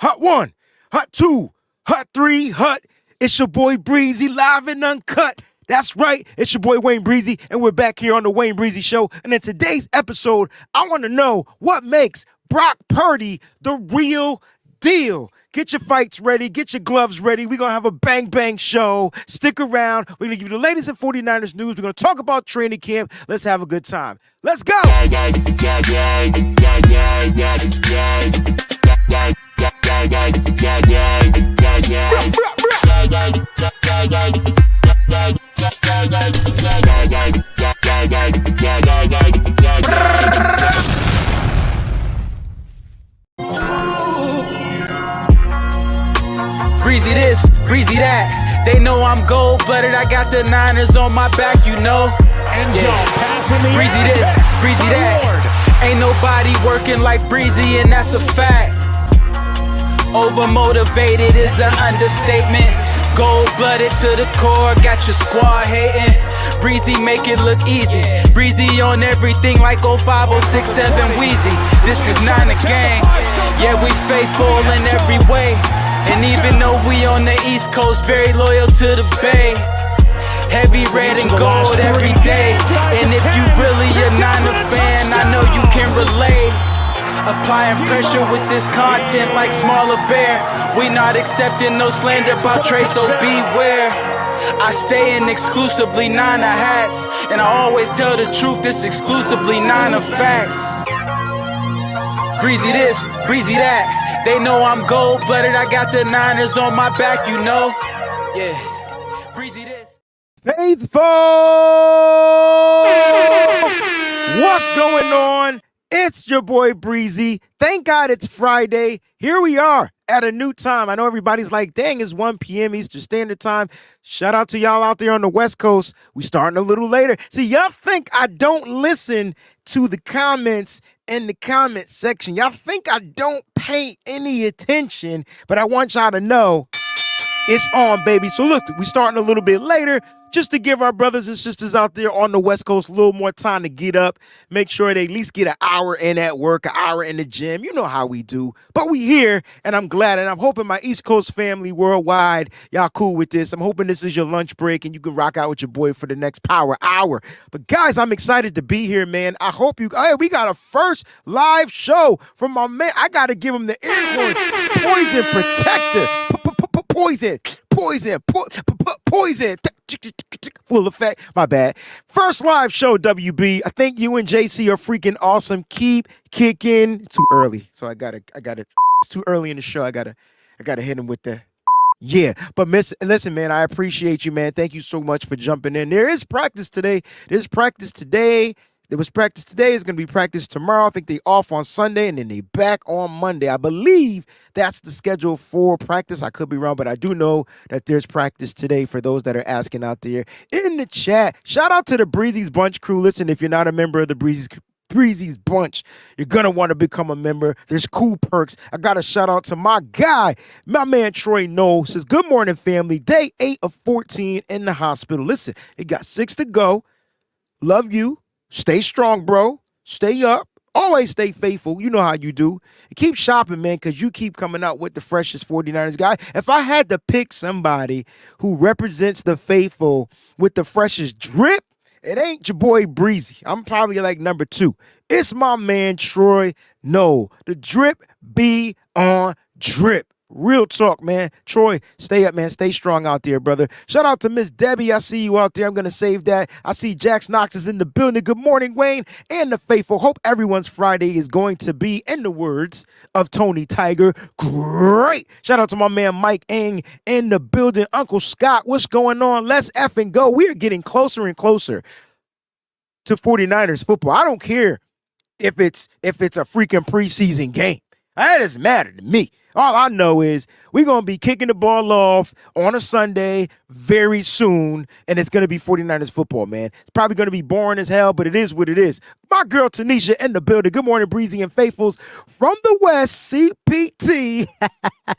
Hot 1, Hot 2, Hot 3, Hot. It's your boy Breezie, live and uncut. That's right, it's your boy Wayne Breezie, and we're back here on the Wayne Breezie Show. And in today's episode, I want to know what makes Brock Purdy the real deal. Get your fights ready. Get your gloves ready. We're going to have a bang show. Stick around. We're going to give you the latest in 49ers news. We're going to talk about training camp. Let's have a good time. Let's go. Breezy this, breezy that. They know I'm gold-blooded. I got the Niners on my back, you know. Breezy this, breezy that. Ain't nobody working like Breezy, and that's a fact. Overmotivated is an understatement. Gold-blooded to the core, got your squad hating. Breezy make it look easy. Breezy on everything like 05067 Wheezy. This is not a gang. Yeah, we faithful in every way. And even though we on the East Coast, very loyal to the Bay. Heavy red and gold every day. And if you really a Niner fan, I know you can relate. Applying pressure with this content like Smaller Bear. We not accepting no slander about Trey, so beware. I stay in exclusively Niner hats. And I always tell the truth, this exclusively Niner facts. Breezy this, breezy that. They know I'm gold-blooded. I got the Niners on my back, you know. Yeah. Breezy this. Faithful! What's going on? It's your boy Breezy. Thank God it's Friday. Here we are at a new time. I know everybody's like, dang, it's 1 p.m. Eastern Standard Time. Shout out to y'all out there on the West Coast. We starting a little later. See, y'all think I don't listen to the comments in the comment section. Y'all think I don't pay any attention, but I want y'all to know it's on, baby. So look, we starting a little bit later just to give our brothers and sisters out there on the West Coast a little more time to get up, make sure they at least get an hour in at work, an hour in the gym. You know how we do. But we here, and I'm glad, and I'm hoping my East Coast family worldwide, y'all cool with this. I'm hoping this is your lunch break, and you can rock out with your boy for the next power hour. But guys, I'm excited to be here, man. I hope you, hey, we got a first live show from my man. I got to give him the air horn. Poison Protector. Poison. Full effect. My bad. First live show, WB. I think you and JC are freaking awesome. Keep kicking. It's too early. So I gotta, it's too early in the show. I gotta hit him with the, yeah. But listen, man, I appreciate you, man. Thank you so much for jumping in. There is practice today. There was practice today. It's going to be practice tomorrow. I think they off on Sunday, and then they back on Monday. I believe that's the schedule for practice. I could be wrong, but I do know that there's practice today for those that are asking out there in the chat. Shout out to the Breezy's Bunch crew. Listen, if you're not a member of the Breezy's Bunch, you're going to want to become a member. There's cool perks. I got a shout out to my guy, my man Troy Knowles. Says, good morning, family. Day 8 of 14 in the hospital. Listen, it got 6 to go. Love you. Stay strong, bro. Stay up. Always stay faithful. You know how you do. And keep shopping, man, because you keep coming out with the freshest 49ers guy. If I had to pick somebody who represents the faithful with the freshest drip, it ain't your boy Breezy. I'm probably like number 2. It's my man Troy. No, the drip be on drip. Real talk, man. Troy, stay up, man. Stay strong out there, brother. Shout out to Miss Debbie. I see you out there. I'm going to save that. I see Jax Knox is in the building. Good morning, Wayne, and the faithful. Hope everyone's Friday is going to be, in the words of Tony Tiger, great. Shout out to my man Mike Ng in the building. Uncle Scott, what's going on? Let's effing go. We are getting closer and closer to 49ers football. I don't care if it's a freaking preseason game. That doesn't matter to me. All I know is we're going to be kicking the ball off on a Sunday, very soon, and it's going to be 49ers football, man. It's probably going to be boring as hell, but it is what it is. My girl Tanisha in the building. Good morning, Breezy and Faithfuls from the West, CPT.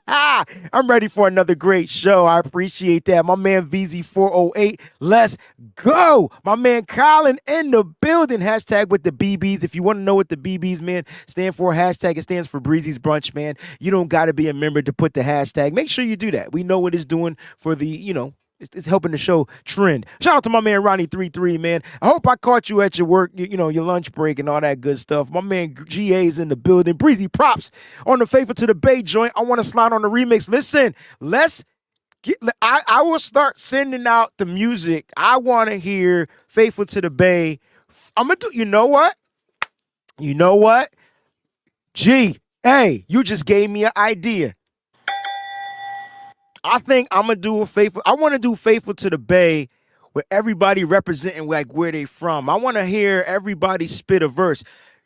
I'm ready for another great show. I appreciate that. My man VZ408, let's go. My man Colin in the building. Hashtag with the BBs. If you want to know what the BBs, man, stand for, hashtag, it stands for Breezy's Brunch, man. You don't got to be a member to put the hashtag. Make sure you do that. We know what it's doing for the, it's helping the show trend. Shout out to my man Ronnie33, man. I hope I caught you at your work, your lunch break and all that good stuff. My man GA's in the building. Breezy props on the Faithful to the Bay joint. I want to slide on the remix. Listen, I will start sending out the music. I want to hear Faithful to the Bay. I'm going to do, you know what? Hey, you just gave me an idea. I think I'm gonna do I want to do Faithful to the Bay with everybody representing like where they from. I want to hear everybody spit a verse.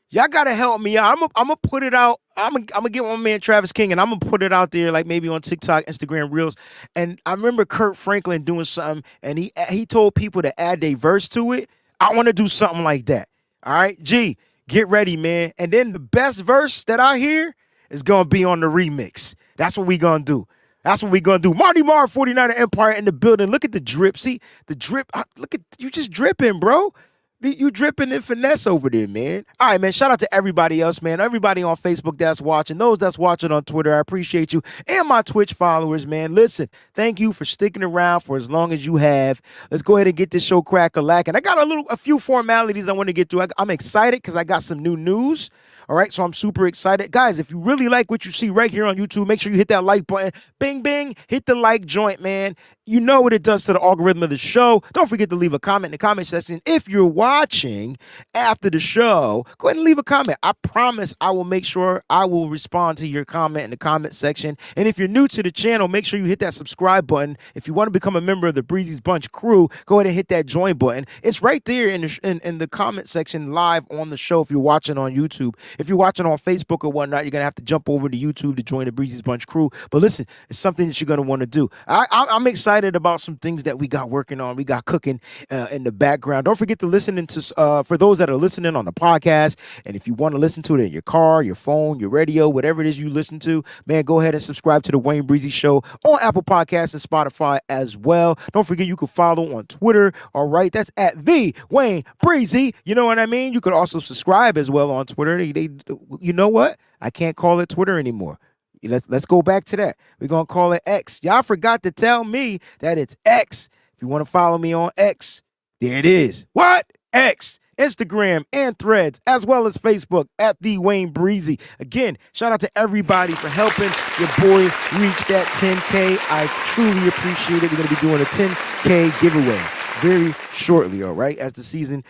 Y'all gotta help me out. I'm gonna put it out. I'm gonna get my man Travis King and I'm gonna put it out there like maybe on TikTok, Instagram Reels. And I remember Kurt Franklin doing something and he told people to add their verse to it. I want to do something like that. All right, G, get ready, man. And then the best verse that I hear is gonna be on the remix. That's what we gonna do. Marty Marr, 49er Empire in the building. Look at the drip. See, the drip. Look at you just dripping, bro. You dripping in finesse over there, man. All right, man. Shout out to everybody else, man. Everybody on Facebook that's watching. Those that's watching on Twitter, I appreciate you. And my Twitch followers, man. Listen, thank you for sticking around for as long as you have. Let's go ahead and get this show crack-a-lackin'. I got a few formalities I want to get through. I'm excited because I got some new news. All right, so I'm super excited. Guys, if you really like what you see right here on YouTube, make sure you hit that like button. Bing, bing, hit the like joint, man. You know what it does to the algorithm of the show. Don't forget to leave a comment in the comment section. If you're watching after the show, go ahead and leave a comment. I promise I will make sure I will respond to your comment in the comment section. And if you're new to the channel, make sure you hit that subscribe button. If you want to become a member of the Breezy's Bunch crew, go ahead and hit that join button. It's right there in the comment section live on the show if you're watching on YouTube. If you're watching on Facebook or whatnot, you're going to have to jump over to YouTube to join the Breezy's Bunch crew. But listen, it's something that you're going to want to do. I'm excited about some things that we got working on. We got cooking in the background. Don't forget to listen for those that are listening on the podcast. And if you want to listen to it in your car, your phone, your radio, whatever it is you listen to, man, go ahead and subscribe to the Wayne Breezy Show on Apple Podcasts and Spotify as well. Don't forget you can follow on Twitter. All right, that's at the Wayne Breezy. You know what I mean? You could also subscribe as well on Twitter. You know what? I can't call it Twitter anymore. Let's go back to that. We're going to call it X. Y'all forgot to tell me that it's X. If you want to follow me on X, there it is. What? X. Instagram and Threads, as well as Facebook at The Wayne Breezy. Again, shout out to everybody for helping your boy reach that 10K. I truly appreciate it. We're going to be doing a 10K giveaway very shortly, all right, as the season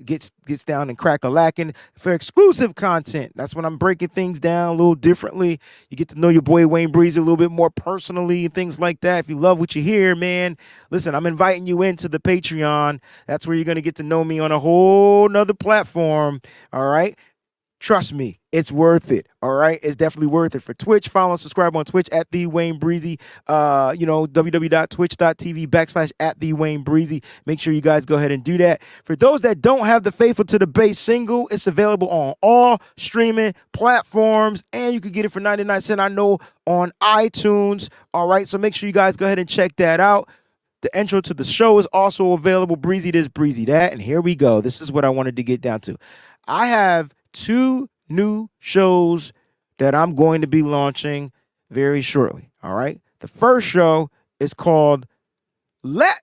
gets down and crack-a-lackin' for exclusive content. That's when I'm breaking things down a little differently. You get to know your boy Wayne Breezy a little bit more personally and things like that. If you love what you hear, man, listen, I'm inviting you into the Patreon. That's where you're going to get to know me on a whole nother platform, all right? Trust me, it's worth it. All right, it's definitely worth it. For Twitch, follow and subscribe on Twitch at The Wayne Breezy. www.twitch.tv/at The Wayne Breezy. Make sure you guys go ahead and do that. For those that don't have the Faithful to the Bay single, it's available on all streaming platforms, and you can get it for 99 cents. I know on iTunes. All right, so make sure you guys go ahead and check that out. The intro to the show is also available. Breezy this, Breezy that, and here we go. This is what I wanted to get down to. I have 2 new shows that I'm going to be launching very shortly. All right. The first show is called Let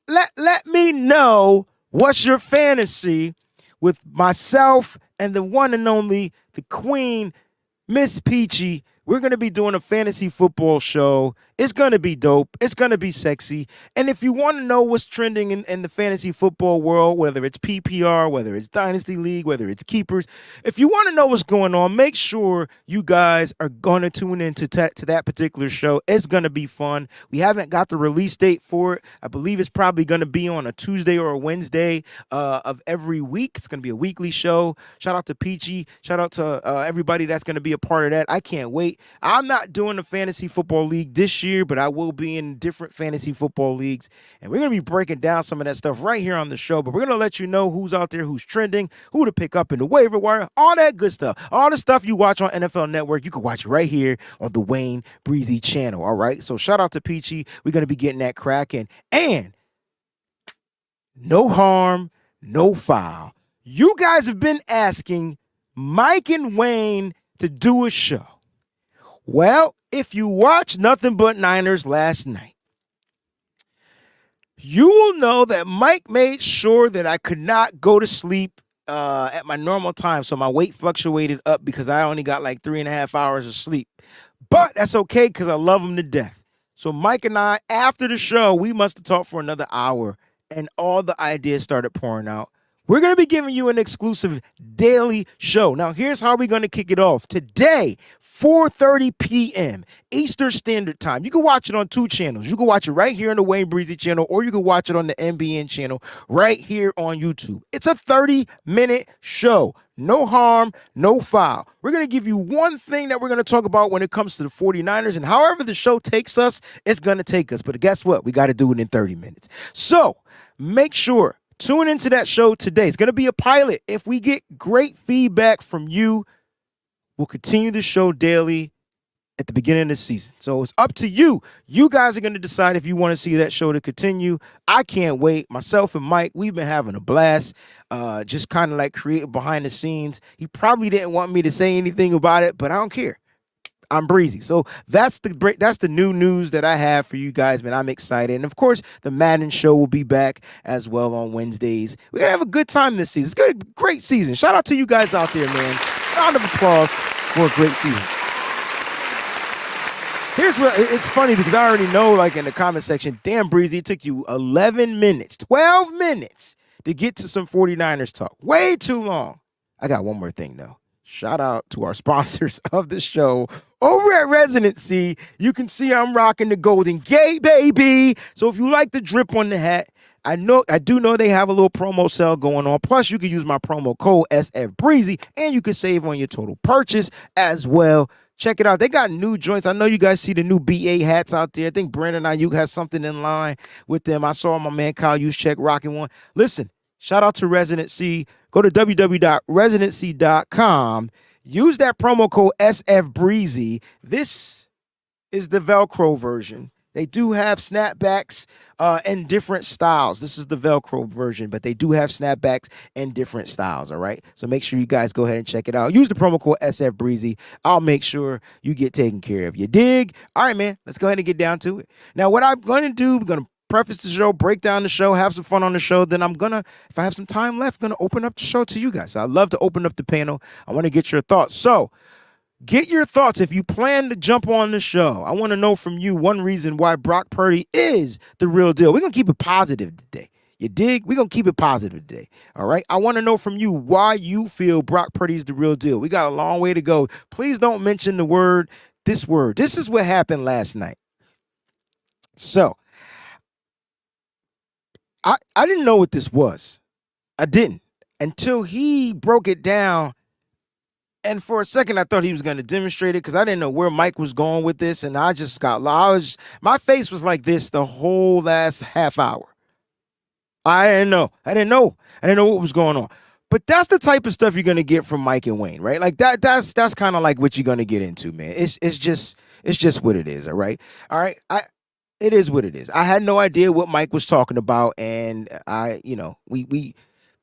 Me Know What's Your Fantasy with myself and the one and only, the queen, Miss Peachy. We're going to be doing a fantasy football show. It's going to be dope. It's going to be sexy. And if you want to know what's trending in the fantasy football world, whether it's PPR, whether it's Dynasty League, whether it's Keepers, if you want to know what's going on, make sure you guys are going to tune in to that particular show. It's going to be fun. We haven't got the release date for it. I believe it's probably going to be on a Tuesday or a Wednesday of every week. It's going to be a weekly show. Shout out to Peachy. Shout out to everybody that's going to be a part of that. I can't wait. I'm not doing the fantasy football league this year. year, but I will be in different fantasy football leagues. And we're going to be breaking down some of that stuff right here on the show. But we're going to let you know who's out there, who's trending, who to pick up in the waiver wire, all that good stuff. All the stuff you watch on NFL Network, you can watch right here on the Wayne Breezie channel, all right? So shout out to Peachy. We're going to be getting that cracking. And no harm, no foul. You guys have been asking Mike and Wayne to do a show. Well, if you watched Nothing But Niners last night, you will know that Mike made sure that I could not go to sleep at my normal time. So my weight fluctuated up because I only got like 3.5 hours of sleep. But that's okay because I love him to death. So Mike and I, after the show, we must have talked for another hour, and all the ideas started pouring out. We're going to be giving you an exclusive daily show. Now, here's how we're going to kick it off. Today, 4:30 p.m. Eastern Standard Time. You can watch it on 2 channels. You can watch it right here on the Wayne Breezy channel, or you can watch it on the NBN channel right here on YouTube. It's a 30-minute show. No harm, no foul. We're going to give you one thing that we're going to talk about when it comes to the 49ers, and however the show takes us, it's going to take us. But guess what? We got to do it in 30 minutes. So make sure tune into that show today. It's going to be a pilot. If we get great feedback from you, we'll continue the show daily at the beginning of the season. So it's up to you. You guys are going to decide if you want to see that show to continue. I can't wait. Myself and Mike, we've been having a blast, just kind of like creating behind the scenes. He probably didn't want me to say anything about it, but I don't care. I'm Breezy. So that's the new news that I have for you guys, man. I'm excited. And of course, the Madden show will be back as well on Wednesdays. We're going to have a good time this season. It's going to be a great season. Shout out to you guys out there, man. Round of applause for a great season. Here's where it's funny because I already know, like in the comment section, damn, Breezy, it took you 11 minutes, 12 minutes to get to some 49ers talk. Way too long. I got one more thing, though. Shout out to our sponsors of the show over at Residency. You can see I'm rocking the Golden Gate, baby. So if you like the drip on the hat, I do know they have a little promo sale going on. Plus, you can use my promo code SFBreezy, and you can save on your total purchase as well. Check it out. They got new joints. I know you guys see the new BA hats out there. I think Brandon Aiyuk has something in line with them. I saw my man Kyle Shanahan rocking one. Listen, shout out to Residency. Go to www.residency.com. Use that promo code SFBreezy. This is the Velcro version. They do have snapbacks in different styles. This is the Velcro version, but they do have snapbacks in different styles, all right? So make sure you guys go ahead and check it out. Use the promo code SFBreezy. I'll make sure you get taken care of. You dig? All right, man, let's go ahead and get down to it. Now, what I'm going to do, we're going to preface the show, break down the show, have some fun on the show. Then I'm going to, if I have some time left, going to open up the show to you guys. So I'd love to open up the panel. I want to get your thoughts. So get your thoughts if you plan to jump on the show. I want to know from you one reason why Brock Purdy is the real deal. We're going to keep it positive today. You dig? We're going to keep it positive today. All right? I want to know from you why you feel Brock Purdy is the real deal. We got a long way to go. Please don't mention the word. This is what happened last night. So I didn't know what this was. I didn't until he broke it down. And for a second, I thought he was going to demonstrate it because I didn't know where Mike was going with this. And I just got lost. My face was like this the whole last half hour. I didn't know what was going on. But that's the type of stuff you're going to get from Mike and Wayne, right? Like that's kind of like what you're going to get into, man. It's just what it is, all right? All right. It is what it is. I had no idea what Mike was talking about, and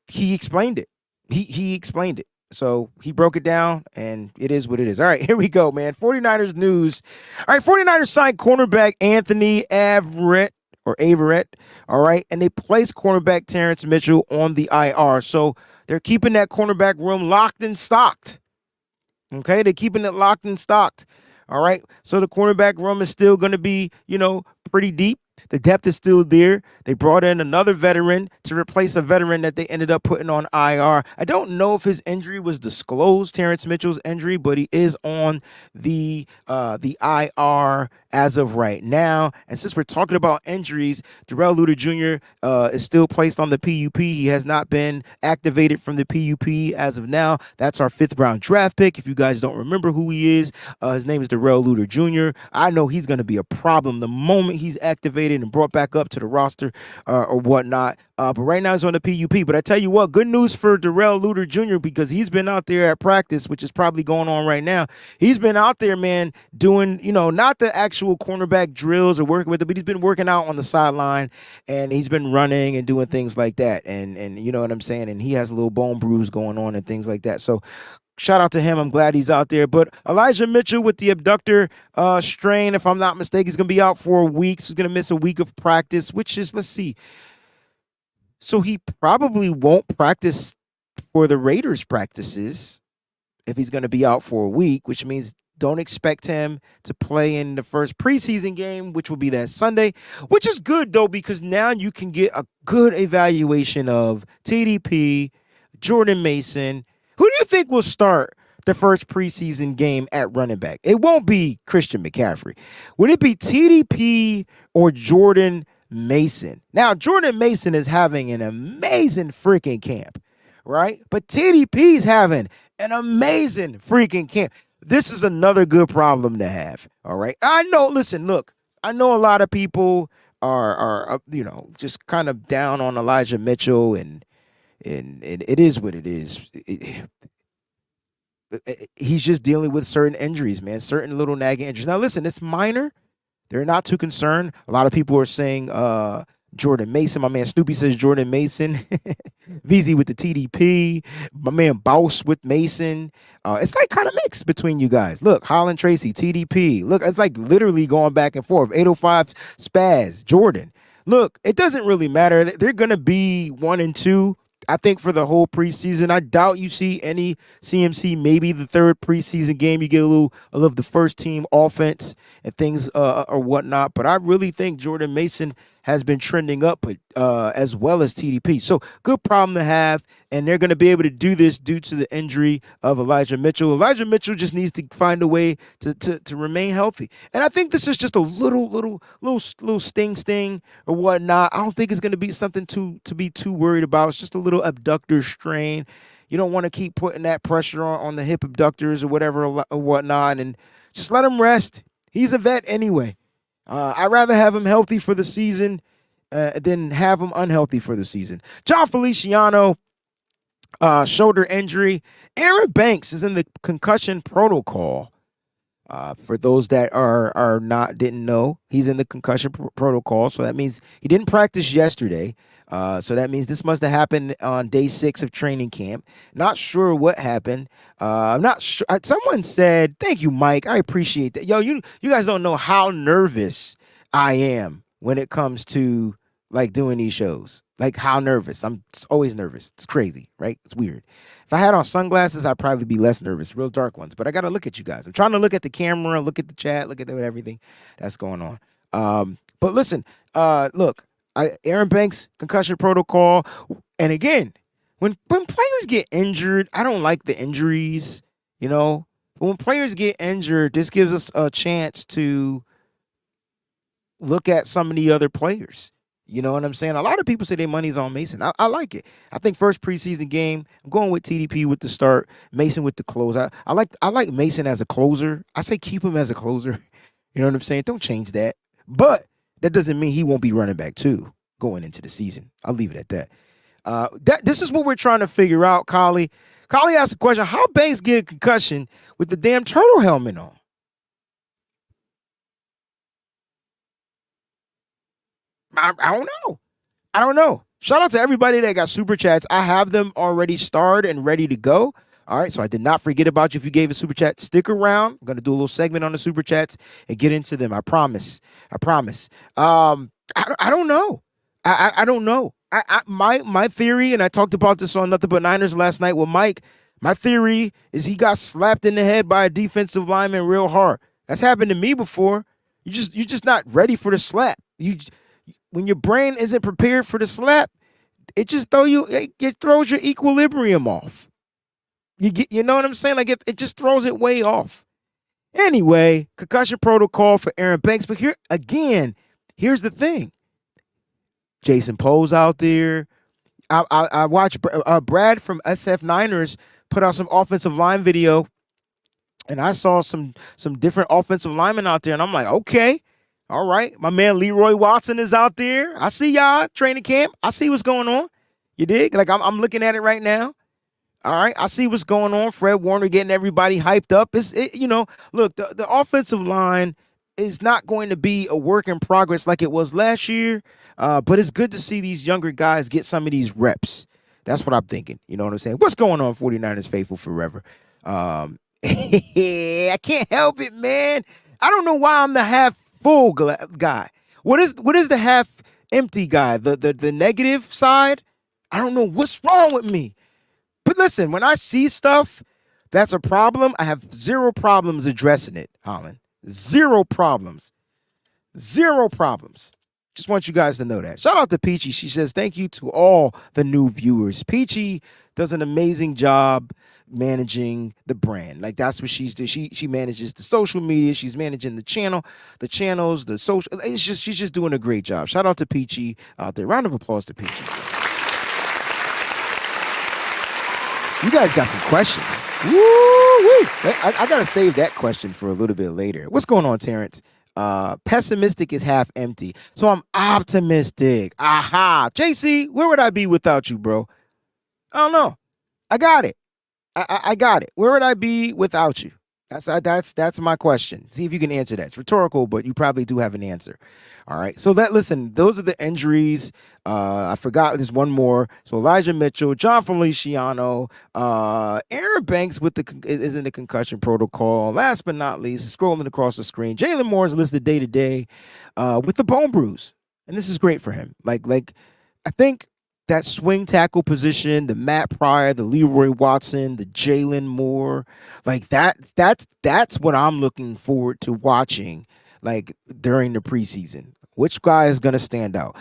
he explained it. He explained it. So he broke it down, and it is what it is. All right, here we go, man. 49ers news. All right, 49ers signed cornerback Anthony Averett, all right, and they placed cornerback Terrence Mitchell on the IR. So they're keeping that cornerback room locked and stocked. Okay, they're keeping it locked and stocked. All right, so the cornerback room is still going to be, pretty deep. The depth is still there. They brought in another veteran to replace a veteran that they ended up putting on IR. I don't know if his injury was disclosed, Terrence Mitchell's injury, but he is on the IR as of right now. And since we're talking about injuries, Darrell Luter Jr. Is still placed on the PUP. He has not been activated from the PUP as of now. That's our 5th round draft pick. If you guys don't remember who he is, his name is Darrell Luter Jr. I know he's going to be a problem the moment he's activated and brought back up to the roster or whatnot. But right now he's on the PUP. But I tell you what, good news for Darrell Luter Jr. because he's been out there at practice, which is probably going on right now. He's been out there, man, doing, not the actual cornerback drills or working with it, but he's been working out on the sideline and he's been running and doing things like that. And you know what I'm saying? And he has a little bone bruise going on and things like that. So shout out to him. I'm glad he's out there. But Elijah Mitchell with the abductor strain, if I'm not mistaken, he's going to be out for a week. So he's going to miss a week of practice, which is, let's see. So he probably won't practice for the Raiders practices if he's going to be out for a week, which means don't expect him to play in the first preseason game, which will be that Sunday, which is good, though, because now you can get a good evaluation of TDP, Jordan Mason. Who do you think will start the first preseason game at running back? It won't be Christian McCaffrey. Would it be TDP or Jordan Mason? Now, Jordan Mason is having an amazing freaking camp, right? But TDP is having an amazing freaking camp. This is another good problem to have, all right? I know, listen, look, I know a lot of people are just kind of down on Elijah Mitchell, and it is what it is. He's just dealing with certain injuries, man, certain little nagging injuries. Now, listen, it's minor. They're not too concerned. A lot of people are saying Jordan Mason. My man Snoopy says Jordan Mason. VZ with the TDP. My man Bouse with Mason. It's like kind of mixed between you guys. Look, Holland Tracy, TDP. Look, it's like literally going back and forth. 805 Spaz, Jordan. Look, it doesn't really matter. They're going to be 1 and 2. I think for the whole preseason. I doubt you see any CMC. Maybe the third preseason game you get a little of the first team offense and things or whatnot. But I really think Jordan Mason has been trending up, as well as TDP. So good problem to have, and they're going to be able to do this due to the injury of Elijah Mitchell. Elijah Mitchell just needs to find a way to remain healthy, and I think this is just a little sting or whatnot. I don't think it's going to be something to be too worried about. It's just a little abductor strain. You don't want to keep putting that pressure on the hip abductors or whatever or whatnot, and just let him rest. He's a vet anyway. I'd rather have him healthy for the season than have him unhealthy for the season. John Feliciano, shoulder injury. Aaron Banks is in the concussion protocol. For those that didn't know, he's in the concussion protocol. So that means he didn't practice yesterday. So that means this must have happened on day 6 of training camp. Not sure what happened. I'm not sure. Someone said, thank you, Mike. I appreciate that. Yo, you guys don't know how nervous I am when it comes to like doing these shows. Like how nervous. I'm always nervous. It's crazy, right? It's weird. If I had on sunglasses, I'd probably be less nervous, real dark ones. But I got to look at you guys. I'm trying to look at the camera, look at the chat, look at everything that's going on. But listen, look. Aaron Banks, concussion protocol. And again, when players get injured, I don't like the injuries, But when players get injured, this gives us a chance to look at some of the other players. You know what I'm saying? A lot of people say their money's on Mason. I like it. I think first preseason game, I'm going with TDP with the start, Mason with the close. I like Mason as a closer. I say keep him as a closer. You know what I'm saying? Don't change that. But that doesn't mean he won't be running back too going into the season. I'll leave it at that. This is what we're trying to figure out, Collie. Collie asked a question: how Banks get a concussion with the damn turtle helmet on? I don't know. Shout out to everybody that got super chats. I have them already starred and ready to go. All right, so I did not forget about you if you gave a super chat. Stick around. I'm going to do a little segment on the super chats and get into them. I promise. I don't know. I don't know. My theory, and I talked about this on Nothing But Niners last night with Mike, my theory is he got slapped in the head by a defensive lineman real hard. That's happened to me before. You're just not ready for the slap. when your brain isn't prepared for the slap, it throws your equilibrium off. You know what I'm saying? Like it just throws it way off. Anyway, concussion protocol for Aaron Banks. But here's the thing. Jason Poe's out there. I watched Brad from SF Niners put out some offensive line video, and I saw some different offensive linemen out there, and I'm like, okay, all right. My man Leroy Watson is out there. I see y'all training camp. I see what's going on. You dig? Like I'm looking at it right now. All right, I see what's going on. Fred Warner getting everybody hyped up. Look, the offensive line is not going to be a work in progress like it was last year, but it's good to see these younger guys get some of these reps. That's what I'm thinking. You know what I'm saying? What's going on, 49ers faithful forever? I can't help it, man. I don't know why I'm the half full guy. What is the half empty guy? The negative side? I don't know what's wrong with me. But listen, when I see stuff that's a problem, I have zero problems addressing it, Holland. Zero problems. Zero problems. Just want you guys to know that. Shout out to Peachy. She says, thank you to all the new viewers. Peachy does an amazing job managing the brand. Like, that's what she's doing. She manages the social media. She's managing the channels, the social. She's just doing a great job. Shout out to Peachy out there. Round of applause to Peachy. You guys got some questions. Woo-wee. I got to save that question for a little bit later. What's going on, Terrence? Pessimistic is half empty. So I'm optimistic. Aha. JC, where would I be without you, bro? I don't know. I got it. I got it. Where would I be without you? That's my question. See if you can answer that. It's rhetorical, but you probably do have an answer. All right. So listen, those are the injuries. I forgot there's one more. So Elijah Mitchell, John Feliciano, Aaron Banks is in the concussion protocol. Last but not least, scrolling across the screen, Jalen Moore is listed day to day with the bone bruise, and this is great for him. Like I think that swing tackle position, the Matt Pryor, the Leroy Watson, the Jalen Moore, like that's what I'm looking forward to watching, like during the preseason. Which guy is going to stand out?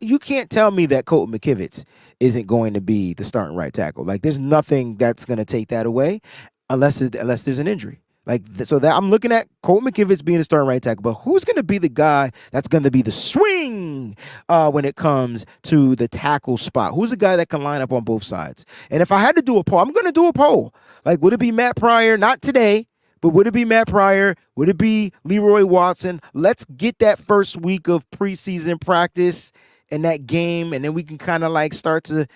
You can't tell me that Colton McKivitz isn't going to be the starting right tackle. Like, there's nothing that's going to take that away unless there's an injury. Like, so that I'm looking at Colton McKivitz being the starting right tackle, but who's going to be the guy that's going to be the swing when it comes to the tackle spot? Who's the guy that can line up on both sides? And if I had to do a poll, I'm going to do a poll. Like, would it be Matt Pryor? Not today, but would it be Matt Pryor? Would it be Leroy Watson? Let's get that first week of preseason practice and that game, and then we can kind of like start to,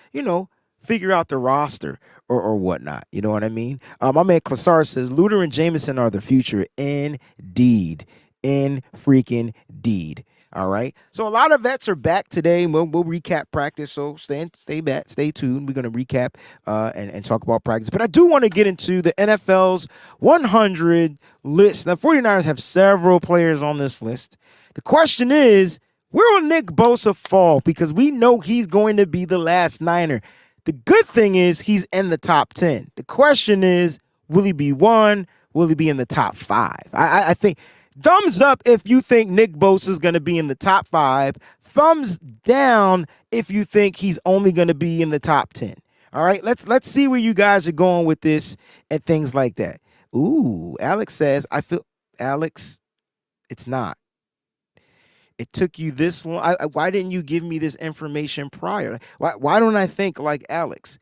figure out the roster or whatnot. You know what I mean? My man Klasar says, Luter and Jameson are the future. Indeed. In freaking deed. All right. So a lot of vets are back today. We'll recap practice. So stay tuned. We're going to recap and talk about practice. But I do want to get into the NFL's 100 list. Now, 49ers have several players on this list. The question is, where will Nick Bosa fall? Because we know he's going to be the last Niner. The good thing is he's in the top 10. The question is, will he be 1? Will he be in the top 5? I think thumbs up if you think Nick Bosa is going to be in the top 5. Thumbs down if you think he's only going to be in the top 10. All right, let's see where you guys are going with this and things like that. Ooh, Alex says, Alex, it's not. It took you this long. Why didn't you give me this information prior? Why don't I think like Alex?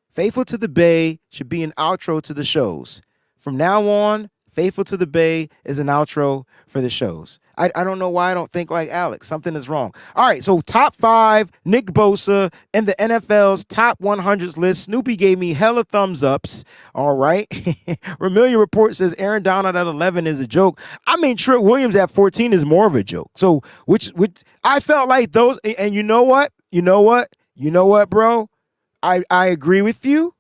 Faithful to the Bay should be an outro to the shows. From now on, Faithful to the Bay is an outro for the shows. I don't know why I don't think like Alex. Something is wrong. All right, so top 5, Nick Bosa in the NFL's top 100s list. Snoopy gave me hella thumbs ups. All right. Ramillion Report says Aaron Donald at 11 is a joke. I mean, Trent Williams at 14 is more of a joke. So which I felt like those, and you know what, bro? I agree with you.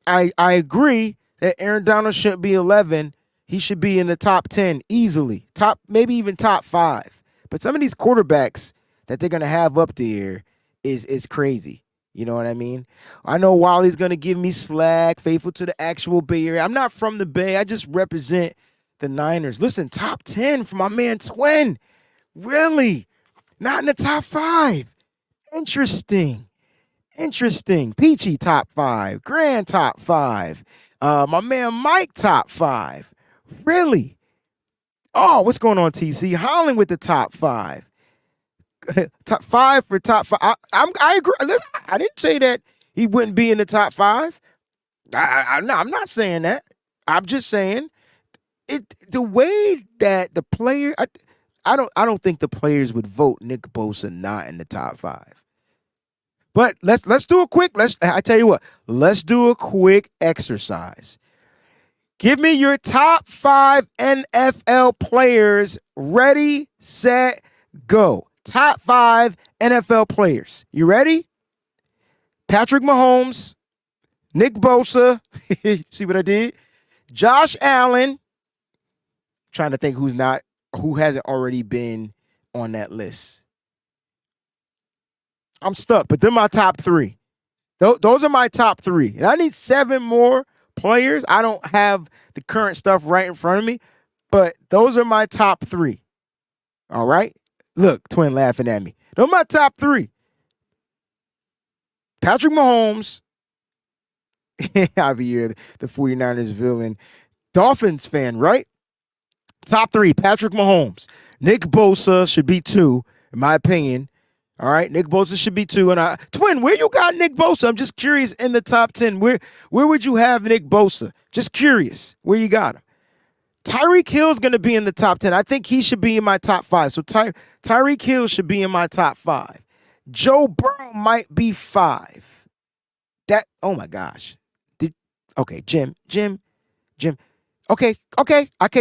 I agree that Aaron Donald shouldn't be 11. He should be in the top 10 easily, maybe even top 5. But some of these quarterbacks that they're going to have up there is crazy. You know what I mean? I know Wally's going to give me slack, faithful to the actual Bay Area. I'm not from the Bay. I just represent the Niners. Listen, top 10 for my man Twin. Really? Not in the top 5. Interesting. Peachy top 5. Grand top 5. My man Mike top 5. Really? Oh, what's going on, TC? Holland with the top 5. Top 5 for top 5. I agree. Listen, I didn't say that he wouldn't be in the top 5. No, I'm not saying that. I'm just saying the way that the player. I don't think the players would vote Nick Bosa not in the top 5. But let's do a quick. I tell you what. Let's do a quick exercise. Give me your top 5 NFL players. Ready, set, go. Top 5 NFL players. You ready? Patrick Mahomes, Nick Bosa. See what I did? Josh Allen. Trying to think who hasn't already been on that list. I'm stuck, but they're my top 3. Those are my top 3. And I need 7 more players. I don't have the current stuff right in front of me, but those are my top 3. All right? Look, twin laughing at me. Those are my top 3. Patrick Mahomes. Javier, the 49ers villain. Dolphins fan, right? Top 3, Patrick Mahomes. Nick Bosa should be 2, in my opinion. All right, Nick Bosa should be 2. And twin, where you got Nick Bosa? I'm just curious in the top 10. Where would you have Nick Bosa? Just curious where you got him. Tyreek Hill's going to be in the top 10. I think he should be in my top 5. So Tyreek Hill should be in my top 5. Joe Burrow might be 5. Oh my gosh. Okay, Jim. Okay,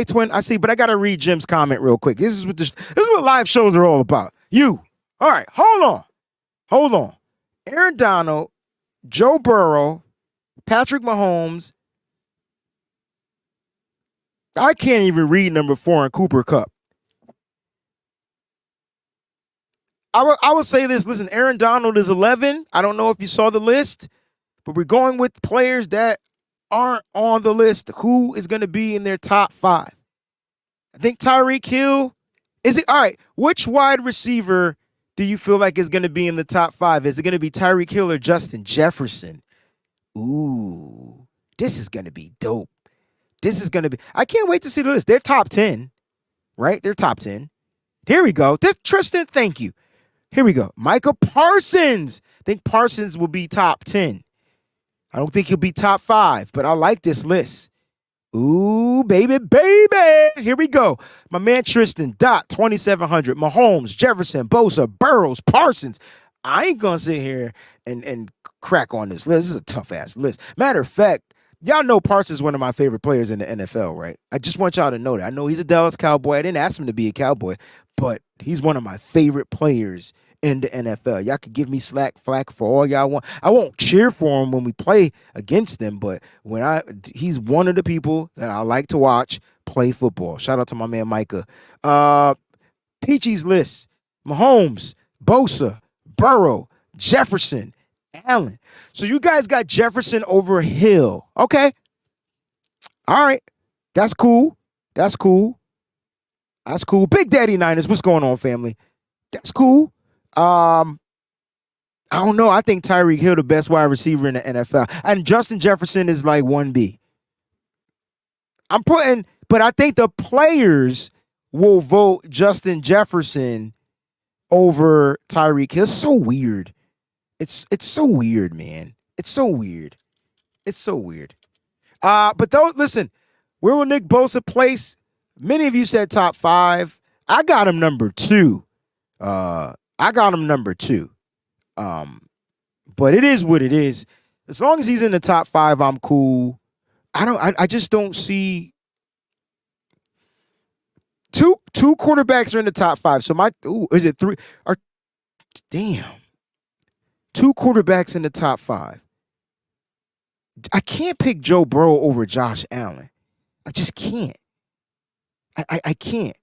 twin. I see, but I gotta read Jim's comment real quick. This is what live shows are all about. All right, hold on. Aaron Donald, Joe Burrow, Patrick Mahomes. I can't even read number 4 in Cooper Kupp. I would say this. Listen, Aaron Donald is 11. I don't know if you saw the list, but we're going with players that aren't on the list. Who is going to be in their top 5? I think Tyreek Hill. Is it all right? Which wide receiver do you feel like is going to be in the top 5? Is it going to be Tyreek Hill or Justin Jefferson? Ooh, this is going to be dope. I can't wait to see the list. They're top 10, right? They're top 10. Here we go. Tristan, thank you. Here we go. Micah Parsons. I think Parsons will be top 10. I don't think he'll be top 5, but I like this list. Ooh, baby. Here we go. My man Tristan, 2,700. Mahomes, Jefferson, Bosa, Burrows, Parsons. I ain't going to sit here and crack on this list. This is a tough-ass list. Matter of fact, y'all know Parsons is one of my favorite players in the NFL, right? I just want y'all to know that. I know he's a Dallas Cowboy. I didn't ask him to be a Cowboy, but he's one of my favorite players in the NFL. Y'all could give me flack for all y'all want. I won't cheer for him when we play against them, but he's one of the people that I like to watch play football. Shout out to my man Micah. Peachy's list: Mahomes, Bosa, Burrow, Jefferson, Allen. So you guys got Jefferson over Hill. Okay. All right. That's cool. Big Daddy Niners. What's going on, family? That's cool. I don't know. I think Tyreek Hill the best wide receiver in the NFL. And Justin Jefferson is like 1B. But I think the players will vote Justin Jefferson over Tyreek Hill. It's so weird. It's so weird, man. It's so weird. But though, listen, where will Nick Bosa place? Many of you said top 5. I got him number 2. But it is what it is. As long as he's in the top 5, I'm cool. I just don't see two quarterbacks are in the top 5. So is it 3? Damn. 2 quarterbacks in the top 5. I can't pick Joe Burrow over Josh Allen. I just can't. I can't.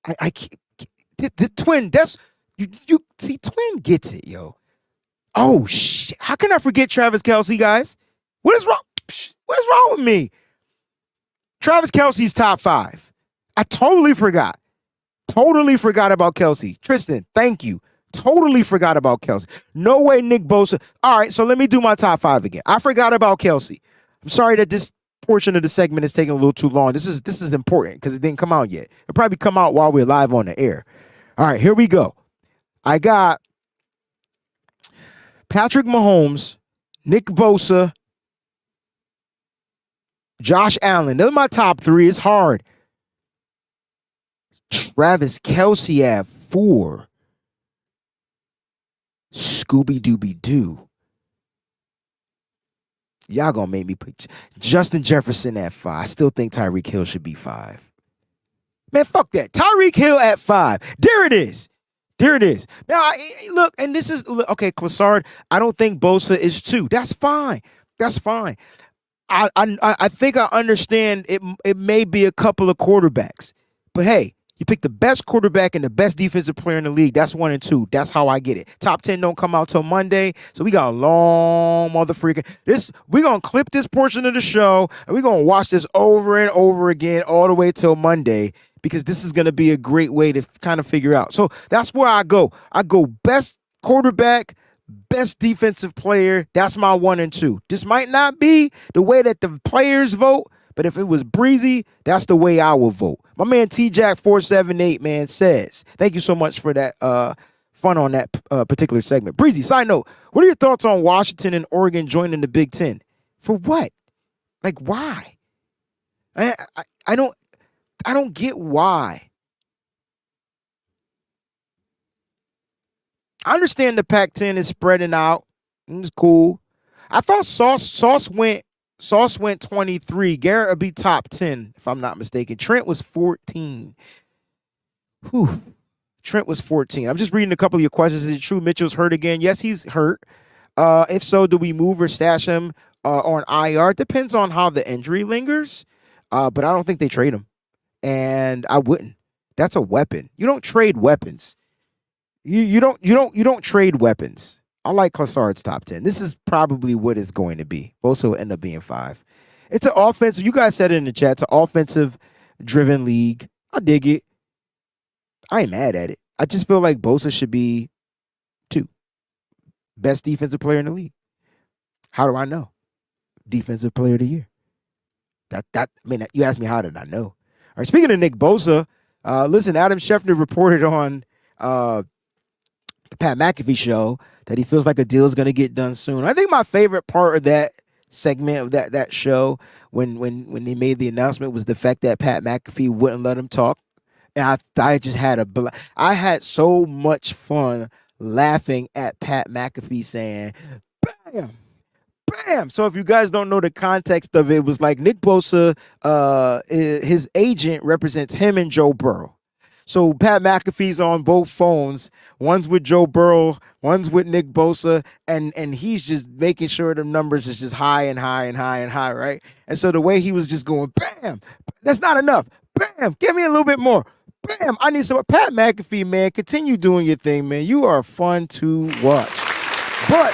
I can't. The twin, you see, twin gets it, yo. Oh shit! How can I forget Travis Kelce, guys? What is wrong? What is wrong with me? Travis Kelce's top 5. I totally forgot. Totally forgot about Kelsey. Tristan, thank you. Totally forgot about Kelsey. No way Nick Bosa. All right, so let me do my top 5 again. I forgot about Kelsey. I'm sorry that this portion of the segment is taking a little too long. This is important because it didn't come out yet. It'll probably come out while we're live on the air. All right, here we go. I got Patrick Mahomes, Nick Bosa, Josh Allen. Those are my top 3. It's hard. Travis Kelce at 4. Scooby-Dooby-Doo. Y'all gonna make me put Justin Jefferson at 5. I still think Tyreek Hill should be 5. Man, fuck that. Tyreek Hill at 5. There it is. There it is. Now, look, and this is, okay, Classard, I don't think Bosa is 2. That's fine. That's fine. I think I understand it may be a couple of quarterbacks. But hey, you pick the best quarterback and the best defensive player in the league. That's 1 and 2. That's how I get it. Top 10 don't come out till Monday. So we got a long motherfucking this. We're gonna clip this portion of the show and we're gonna watch this over and over again all the way till Monday. Because this is gonna be a great way to kind of figure out. So that's where I go. I go best quarterback, best defensive player. That's my 1 and 2. This might not be the way that the players vote. But if it was Breezy, that's the way I would vote. My man T-Jack478, man, says, thank you so much for that fun on that particular segment. Breezy, side note, what are your thoughts on Washington and Oregon joining the Big Ten? For what? Like, why? I don't get why. I understand the Pac-10 is spreading out. It's cool. I thought Sauce went 23. Garrett would be top 10, if I'm not mistaken. Trent was 14. Whew. Trent was 14. I'm just reading a couple of your questions. Is it true Mitchell's hurt again? Yes, he's hurt. If so, do we move or stash him on IR? Depends on how the injury lingers. But I don't think they trade him. And I wouldn't. That's a weapon. You don't trade weapons. You don't trade weapons. I like Classard's top 10. This is probably what it's going to be. Bosa will end up being 5. It's an offensive. You guys said it in the chat. It's an offensive-driven league. I dig it. I ain't mad at it. I just feel like Bosa should be 2. Best defensive player in the league. How do I know? Defensive player of the year. You asked me how did I know? All right, speaking of Nick Bosa, listen, Adam Schefter reported on the Pat McAfee show that he feels like a deal is going to get done soon. I think my favorite part of that segment of that show when they made the announcement was the fact that Pat McAfee wouldn't let him talk. And I just had I had so much fun laughing at Pat McAfee saying, bam, bam. So if you guys don't know the context of it, it was like Nick Bosa, his agent represents him and Joe Burrow. So Pat McAfee's on both phones. One's with Joe Burrow, one's with Nick Bosa, and he's just making sure the numbers is just high and high and high and high, right? And so the way he was just going, bam, that's not enough. Bam, give me a little bit more. Bam, I need some. Pat McAfee, man, continue doing your thing, man. You are fun to watch. But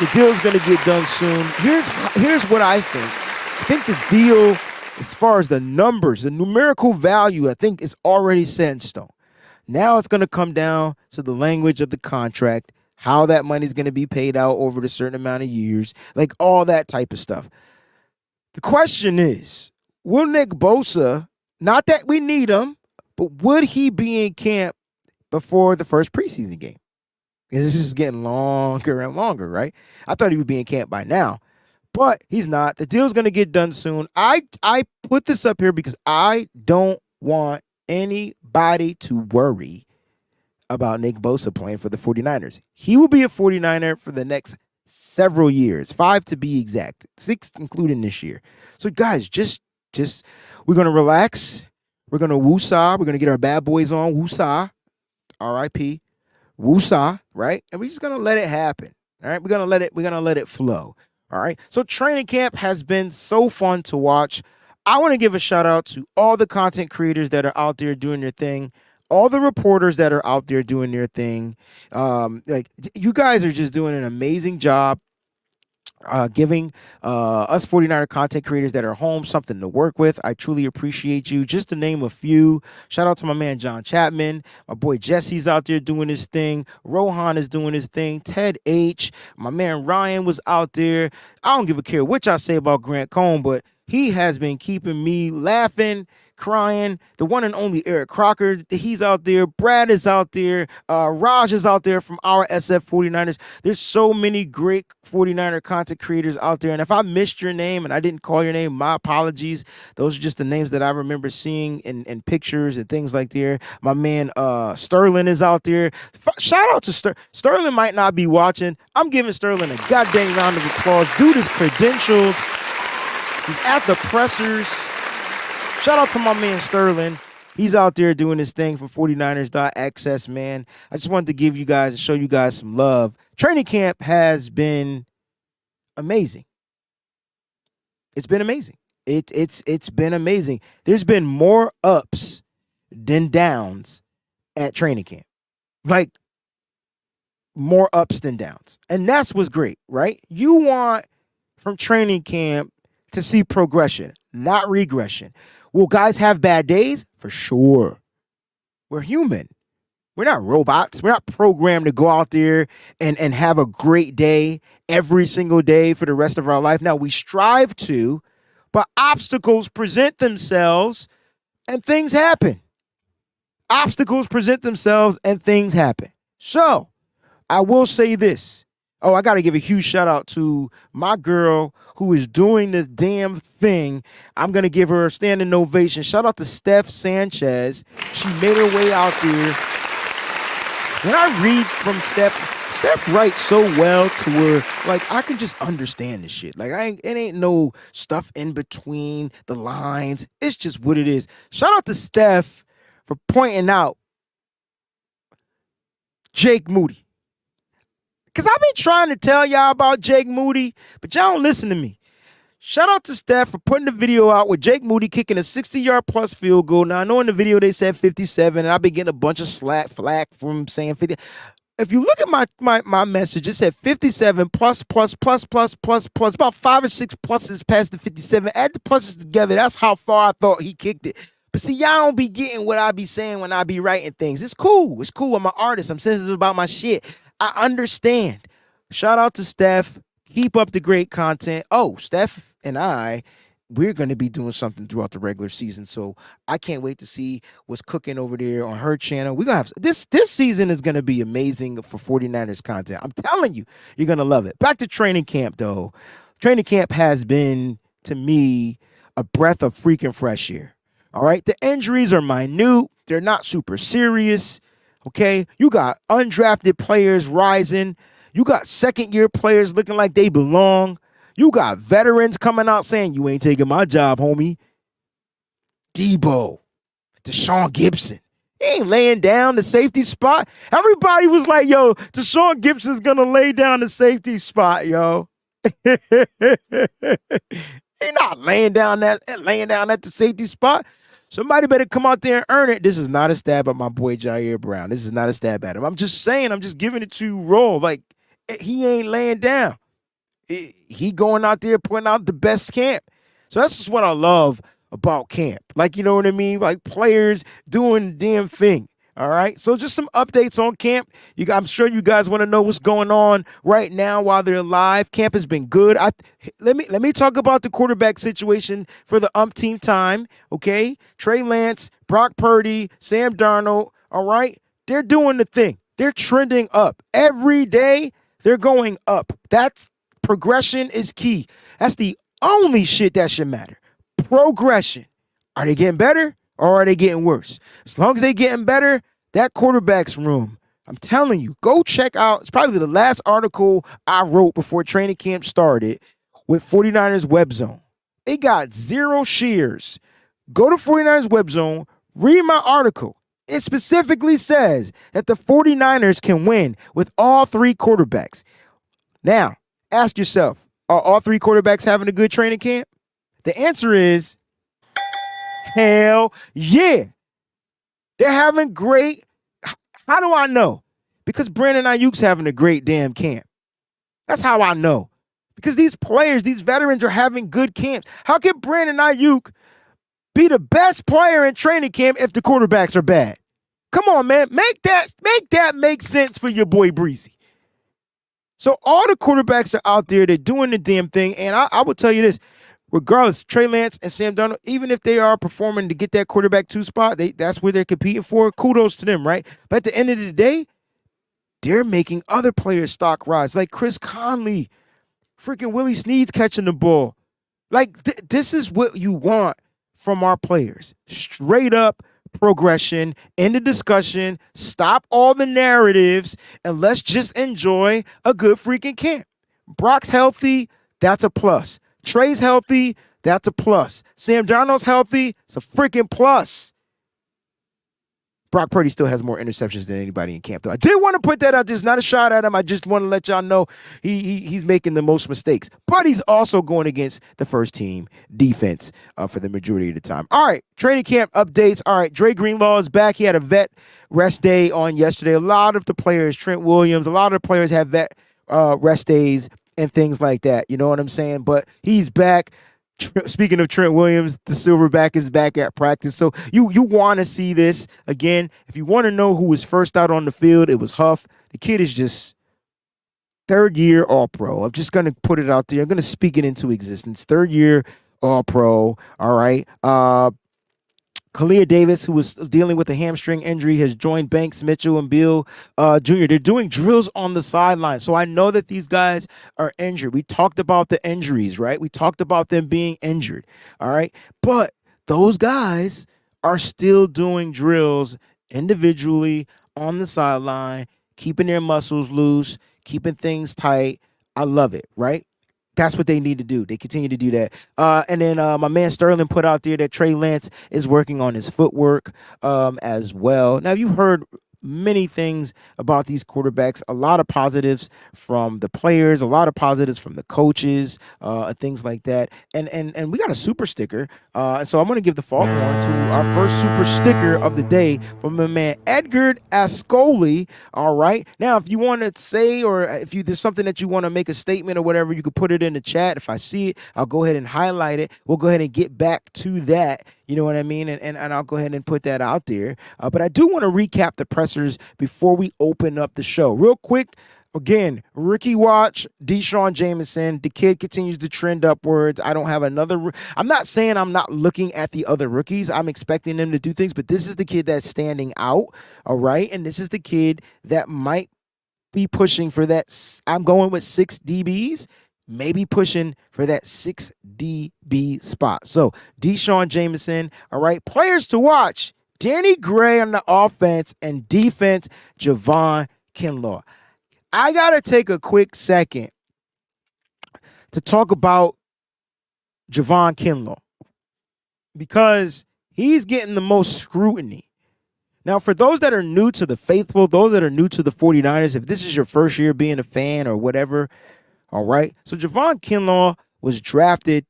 the deal's going to get done soon. Here's what I think. I think the deal, as far as the numbers, the numerical value, I think is already set in stone. Now it's going to come down to the language of the contract, how that money's going to be paid out over a certain amount of years, like all that type of stuff. The question is, will Nick Bosa, not that we need him, but would he be in camp before the first preseason game? Because this is getting longer and longer, right? I thought he would be in camp by now, but he's not. The deal's going to get done soon. I put this up here because I don't want anybody to worry about Nick Bosa playing for the 49ers. He will be a 49er for the next several years, 5 to be exact, 6 including this year. So guys, just we're going to relax. We're going to woosah. We're going to get our bad boys on. Woosah. R.I.P. Woosah, right? And we're just going to let it happen. All right? We're going to let it flow. All right? So training camp has been so fun to watch. I want to give a shout out to all the content creators that are out there doing their thing. All the reporters that are out there doing their thing. Like you guys are just doing an amazing job. giving us 49er content creators that are home something to work with. I truly appreciate you. Just to name a few, shout out to my man John Chapman. My boy Jesse's out there doing his thing. Rohan is doing his thing. Ted H. My man Ryan was out there. I don't give a care what y'all say about Grant Cohn, but he has been keeping me laughing, crying. The one and only Eric Crocker, he's out there. Brad is out there. Raj is out there from our SF 49ers. There's so many great 49er content creators out there. And if I missed your name and I didn't call your name, my apologies. Those are just the names that I remember seeing in pictures and things like that. My man Sterling is out there. Shout out to Sterling might not be watching. I'm giving Sterling a goddamn round of applause. Dude is credentialed. He's at the pressers. Shout out to my man Sterling. He's out there doing his thing for 49ers.access, man. I just wanted to give you guys and show you guys some love. Training camp has been amazing. It's been amazing. It's been amazing. There's been more ups than downs at training camp. Like, more ups than downs. And that's what's great, right? You want from training camp to see progression, not regression. Will guys have bad days? For sure. We're human. We're not robots. We're not programmed to go out there and have a great day every single day for the rest of our life. Now, we strive to, but obstacles present themselves and things happen. Obstacles present themselves and things happen. So, I will say this. Oh, I got to give a huge shout out to my girl who is doing the damn thing. I'm going to give her a standing ovation. Shout out to Steph Sanchez. She made her way out there. When I read from Steph writes so well to where, like, I can just understand this shit. Like, it ain't no stuff in between the lines. It's just what it is. Shout out to Steph for pointing out Jake Moody. Because I've been trying to tell y'all about Jake Moody, but y'all don't listen to me. Shout out to Steph for putting the video out with Jake Moody kicking a 60-yard plus field goal. Now, I know in the video they said 57, and I've been getting a bunch of flack from saying 50. If you look at my message, it said 57 plus, about 5 or 6 pluses past the 57. Add the pluses together. That's how far I thought he kicked it. But see, y'all don't be getting what I be saying when I be writing things. It's cool. It's cool. I'm an artist. I'm sensitive about my shit. I understand. Shout out to Steph. Keep up the great content. Oh, Steph and we're going to be doing something throughout the regular season. So I can't wait to see what's cooking over there on her channel. We're going to have this season is going to be amazing for 49ers content. I'm telling you, you're going to love it. Back to training camp, though. Training camp has been, to me, a breath of freaking fresh air. All right. The injuries are minute. They're not super serious. Okay, you got undrafted players rising. You got second-year players looking like they belong. You got veterans coming out saying, you ain't taking my job, homie. Debo, Deshaun Gibson. He ain't laying down the safety spot. Everybody was like, yo, Deshaun Gibson's going to lay down the safety spot, yo. He not laying down at the safety spot. Somebody better come out there and earn it. This is not a stab at my boy Jair Brown. This is not a stab at him. I'm just saying, I'm just giving it to you raw. Like, he ain't laying down. He going out there putting out the best camp. So that's just what I love about camp. Like, you know what I mean? Like, players doing the damn thing. All right. So just some updates on camp. I'm sure you guys want to know what's going on right now while they're live. Camp has been good. Let me talk about the quarterback situation for the umpteenth time. Okay. Trey Lance, Brock Purdy, Sam Darnold. All right. They're doing the thing. They're trending up. Every day they're going up. That's progression is key. That's the only shit that should matter. Progression. Are they getting better? Or are they getting worse? As long as they're getting better, that quarterback's room, I'm telling you, go check out. It's probably the last article I wrote before training camp started with 49ers Web Zone. It got 0 shares. Go to 49ers Web Zone, read my article. It specifically says that the 49ers can win with all 3 quarterbacks. Now, ask yourself, are all 3 quarterbacks having a good training camp? The answer is hell yeah. They're having great. How do I know? Because Brandon Aiyuk's having a great damn camp. That's how I know. because these players, these veterans are having good camps. How can Brandon Aiyuk be the best player in training camp if the quarterbacks are bad? Come on, man. Make that make sense for your boy Breezie. So all the quarterbacks are out there. They're doing the damn thing. And I will tell you this, regardless, Trey Lance and Sam Darnold, even if they are performing to get that quarterback 2 spot, that's where they're competing for. Kudos to them, right? But at the end of the day, they're making other players' stock rise, like Chris Conley, freaking Willie Snead's catching the ball. Like, this is what you want from our players. Straight up progression, end the discussion, stop all the narratives, and let's just enjoy a good freaking camp. Brock's healthy, that's a plus. Trey's healthy, that's a plus. Sam Darnold's healthy, it's a freaking plus. Brock Purdy still has more interceptions than anybody in camp, though. I did want to put that out. There's not a shot at him. I just want to let y'all know he's making the most mistakes. But he's also going against the first team defense for the majority of the time. All right, training camp updates. All right, Dre Greenlaw is back. He had a vet rest day on yesterday. A lot of the players, Trent Williams, a lot of the players have vet rest days and things like that. You know what I'm saying? But he's back. Speaking of Trent Williams, the Silverback is back at practice. So you want to see this. Again, if you want to know who was first out on the field, it was Huff. The kid is just third-year All-Pro. I'm just going to put it out there. I'm going to speak it into existence. Third-year All-Pro, all right? Kalia Davis, who was dealing with a hamstring injury, has joined Banks, Mitchell, and Beal Jr. They're doing drills on the sideline. So I know that these guys are injured. We talked about the injuries, right? We talked about them being injured, all right? But those guys are still doing drills individually on the sideline, keeping their muscles loose, keeping things tight. I love it, right? That's what they need to do. They continue to do that. And then my man Sterling put out there that Trey Lance is working on his footwork as well. Now, you've heard many things about these quarterbacks, a lot of positives from the players, a lot of positives from the coaches, and things like that. And we got a super sticker. And so I'm going to give the foghorn to our first super sticker of the day from my man Edgar Ascoli. All right. Now, if you want to say, or if there's something that you want to make a statement or whatever, you can put it in the chat. If I see it, I'll go ahead and highlight it. We'll go ahead and get back to that. You know what I mean? And I'll go ahead and put that out there. But I do want to recap the pressers before we open up the show. Real quick, again, rookie watch, Deshaun Jameson. The kid continues to trend upwards. I don't have another. I'm not saying I'm not looking at the other rookies. I'm expecting them to do things. But this is the kid that's standing out, all right? And this is the kid that might be pushing for that. I'm going with 6 DBs. Maybe pushing for that 6 DB spot. So, Deshaun Jameson, all right. Players to watch, Danny Gray on the offense and defense, Javon Kinlaw. I got to take a quick second to talk about Javon Kinlaw because he's getting the most scrutiny. Now, for those that are new to the faithful, those that are new to the 49ers, if this is your first year being a fan or whatever, all right. So Javon Kinlaw was drafted,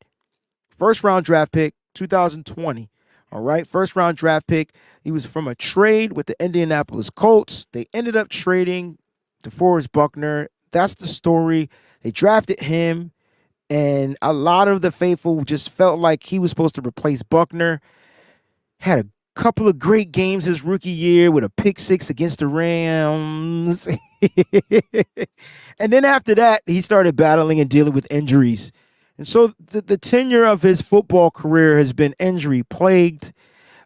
first-round draft pick, 2020. All right. First-round draft pick. He was from a trade with the Indianapolis Colts. They ended up trading DeForest Buckner. That's the story. They drafted him, and a lot of the faithful just felt like he was supposed to replace Buckner. Had a couple of great games his rookie year with a pick 6 against the Rams. And then after that, he started battling and dealing with injuries. And so the tenure of his football career has been injury plagued.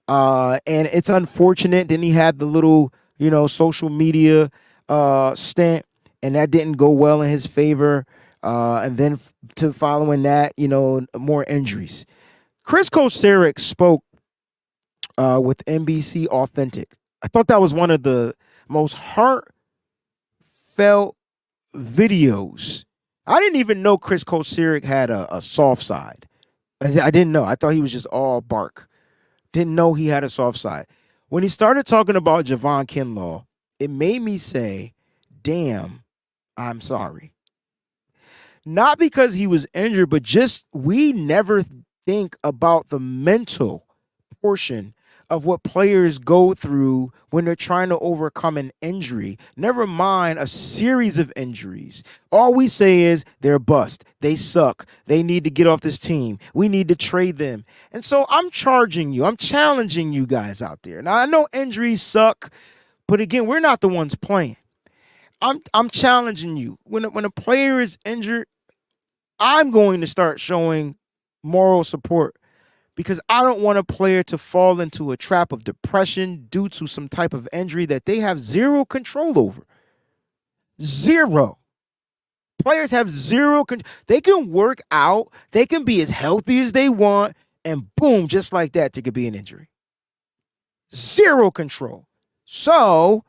And it's unfortunate. Then he had the little, social media stint, and that didn't go well in his favor. And then following that, more injuries. Chris Kocurek spoke with NBC Authentic. I thought that was one of the most heartfelt videos. I didn't even know Chris Kocurek had a soft side. I didn't know. I thought he was just all bark. Didn't know he had a soft side. When he started talking about Javon Kinlaw, it made me say, damn, I'm sorry. Not because he was injured, but just we never think about the mental portion of what players go through when they're trying to overcome an injury, never mind a series of injuries. All we say is they're bust. They suck. They need to get off this team. We need to trade them. And so I'm challenging you guys out there. Now, I know injuries suck, but again, we're not the ones playing. I'm challenging you. When a player is injured, I'm going to start showing moral support because I don't want a player to fall into a trap of depression due to some type of injury that they have zero control over. Zero. Players have zero control. They can work out. They can be as healthy as they want. And boom, just like that, there could be an injury. Zero control. So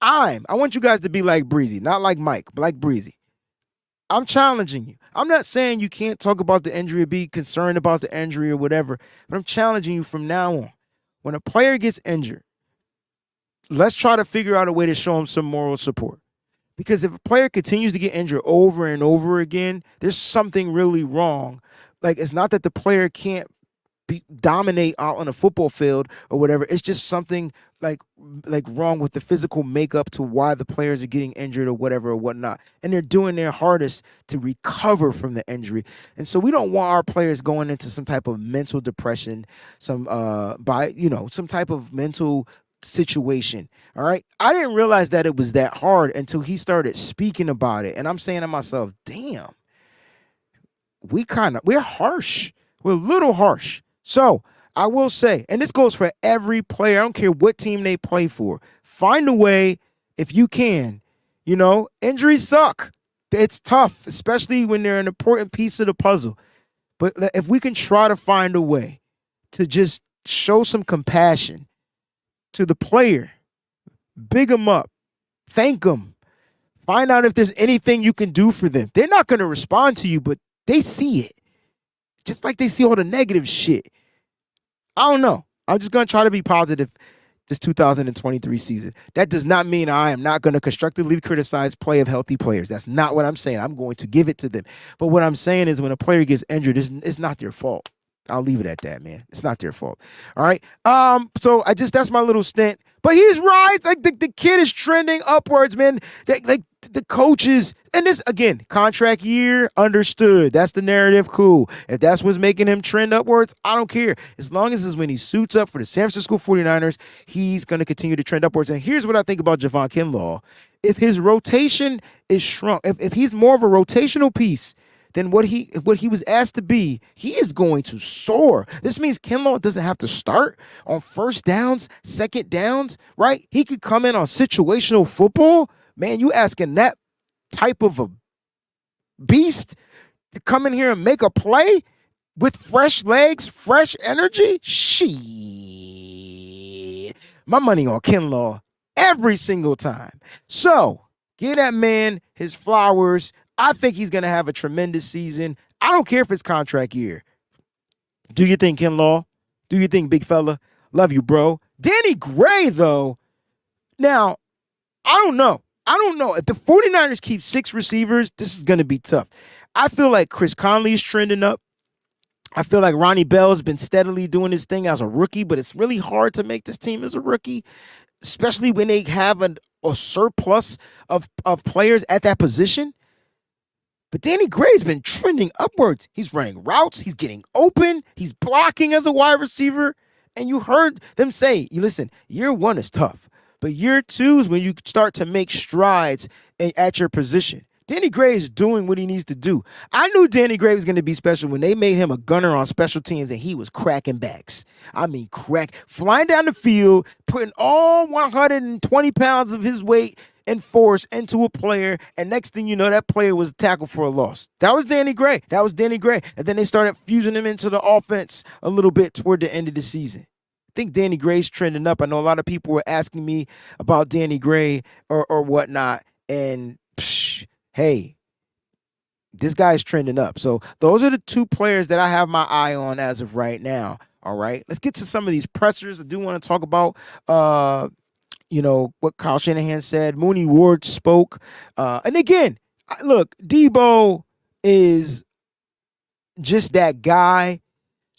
I want you guys to be like Breezie, not like Mike, but like Breezie. I'm challenging you. I'm not saying you can't talk about the injury or be concerned about the injury or whatever, but I'm challenging you from now on. When a player gets injured, let's try to figure out a way to show him some moral support. Because if a player continues to get injured over and over again, there's something really wrong. Like, it's not that the player can't dominate out on a football field or whatever. It's just something like wrong with the physical makeup to why the players are getting injured or whatever or whatnot. And they're doing their hardest to recover from the injury. And so we don't want our players going into some type of mental depression, some type of mental situation. All right. I didn't realize that it was that hard until he started speaking about it. And I'm saying to myself, damn, we're harsh. We're a little harsh. So I will say, and this goes for every player, I don't care what team they play for, find a way, if you can, injuries suck. It's tough, especially when they're an important piece of the puzzle. But if we can try to find a way to just show some compassion to the player, big them up, thank them, find out if there's anything you can do for them. They're not going to respond to you, but they see it. Just like they see all the negative shit. I don't know. I'm just going to try to be positive this 2023 season. That does not mean I am not going to constructively criticize play of healthy players. That's not what I'm saying. I'm going to give it to them. But what I'm saying is when a player gets injured, it's not their fault. I'll leave it at that, man. It's not their fault. All right. So that's my little stint. But he's right. Like the kid is trending upwards, man. Like the coaches, and this again, contract year, understood. That's the narrative. Cool. If that's what's making him trend upwards, I don't care. As long as it's when he suits up for the San Francisco 49ers, he's going to continue to trend upwards. And here's what I think about Javon Kinlaw. If his rotation is shrunk, if he's more of a rotational piece than what he was asked to be, he is going to soar. This means Kinlaw doesn't have to start on first downs, second downs, right? He could come in on situational football. Man, you asking that type of a beast to come in here and make a play with fresh legs, fresh energy? Shit. My money on Kinlaw every single time. So, give that man his flowers. I think he's going to have a tremendous season. I don't care if it's contract year. Do you think, Kinlaw? Do you think, big fella? Love you, bro. Danny Gray, though. Now, I don't know. If the 49ers keep 6 receivers, this is going to be tough. I feel like Chris Conley's trending up. I feel like Ronnie Bell's been steadily doing his thing as a rookie, but it's really hard to make this team as a rookie, especially when they have a surplus of players at that position. But Danny Gray's been trending upwards. He's running routes. He's getting open. He's blocking as a wide receiver. And you heard them say, listen, year 1 is tough. But year 2 is when you start to make strides at your position. Danny Gray is doing what he needs to do. I knew Danny Gray was going to be special when they made him a gunner on special teams and he was cracking backs. I mean, flying down the field, putting all 120 pounds of his weight and force into a player, and next thing you know, that player was tackled for a loss. That was Danny Gray. And then they started fusing him into the offense a little bit toward the end of the season. I think Danny Gray's trending up. I know a lot of people were asking me about Danny Gray or whatnot, and hey, this guy's trending up. So those are the 2 players that I have my eye on as of right now. All right, let's get to some of these pressers. I do want to talk about what Kyle Shanahan said. Mooney Ward spoke. And again, look, Debo is just that guy.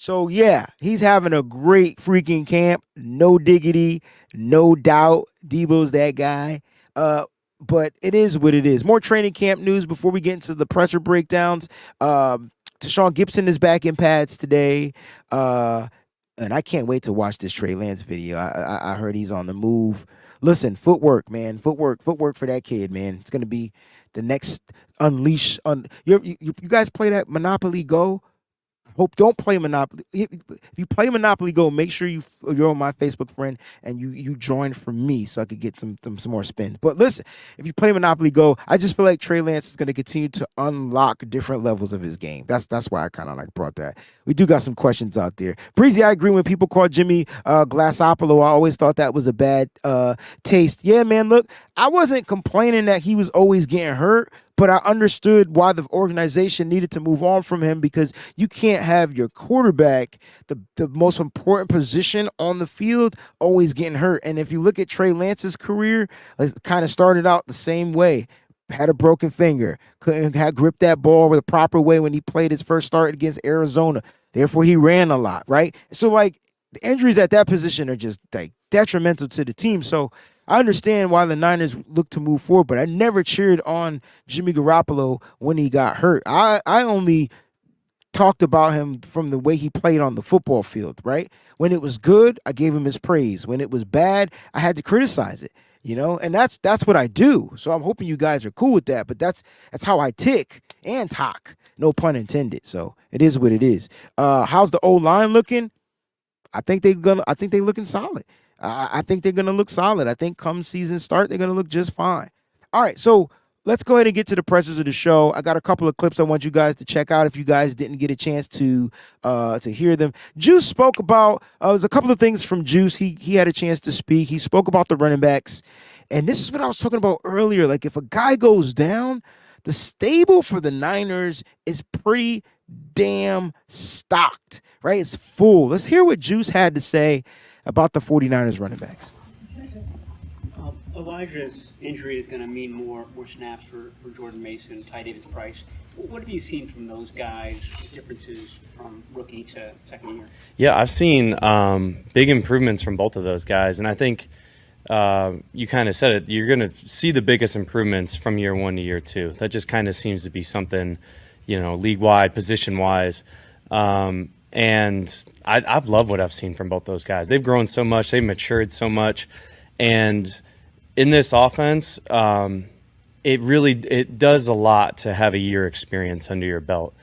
So yeah, he's having a great freaking camp. No diggity, no doubt. Debo's that guy. Uh, but it is what it is. More training camp news before we get into the pressure breakdowns. Deshaun Gibson is back in pads today. Uh, and I can't wait to watch this Trey Lance video. I heard he's on the move. Listen, footwork, man, footwork for that kid, man. It's gonna be the next unleash. You guys play that Monopoly Go? Hope don't play Monopoly. If you play Monopoly Go, make sure you're on my Facebook friend and you join for me so I could get some more spins. But listen, if you play Monopoly Go, I just feel like Trey Lance is going to continue to unlock different levels of his game. That's why I kind of like brought that. We do got some questions out there. Breezy, I agree when people call Jimmy Glassopolo. I always thought that was a bad taste. Yeah, man. Look, I wasn't complaining that he was always getting hurt. But I understood why the organization needed to move on from him because you can't have your quarterback, the most important position on the field, always getting hurt. And if you look at Trey Lance's career, it kind of started out the same way. Had a broken finger, couldn't have gripped that ball the proper way when he played his first start against Arizona. Therefore, he ran a lot, right? So, like, the injuries at that position are just like detrimental to the team. So I understand why the Niners look to move forward, but I never cheered on Jimmy Garoppolo when he got hurt. I only talked about him from the way he played on the football field, right? When it was good, I gave him his praise. When it was bad, I had to criticize it, and that's what I do. So I'm hoping you guys are cool with that, but that's how I tick and talk, no pun intended. So it is what it is. How's the O-line looking? I think they're looking solid. I think they're gonna look solid. I think come season start, they're gonna look just fine. All right, so let's go ahead and get to the pressures of the show. I got a couple of clips I want you guys to check out if you guys didn't get a chance to hear them. Juice spoke about there's a couple of things from Juice. He had a chance to speak. He spoke about the running backs, and this is what I was talking about earlier. Like if a guy goes down, the stable for the Niners is pretty damn stocked, right? It's full. Let's hear what Juice had to say about the 49ers running backs. Elijah's injury is going to mean more snaps for Jordan Mason, Ty Davis Price. What have you seen from those guys, differences from rookie to second year? Yeah, I've seen big improvements from both of those guys, and I think you kind of said it. You're going to see the biggest improvements from year one to year two. That just kind of seems to be something, league-wide, position-wise. And I've loved what I've seen from both those guys. They've grown so much. They've matured so much. And in this offense, it does a lot to have a year experience under your belt.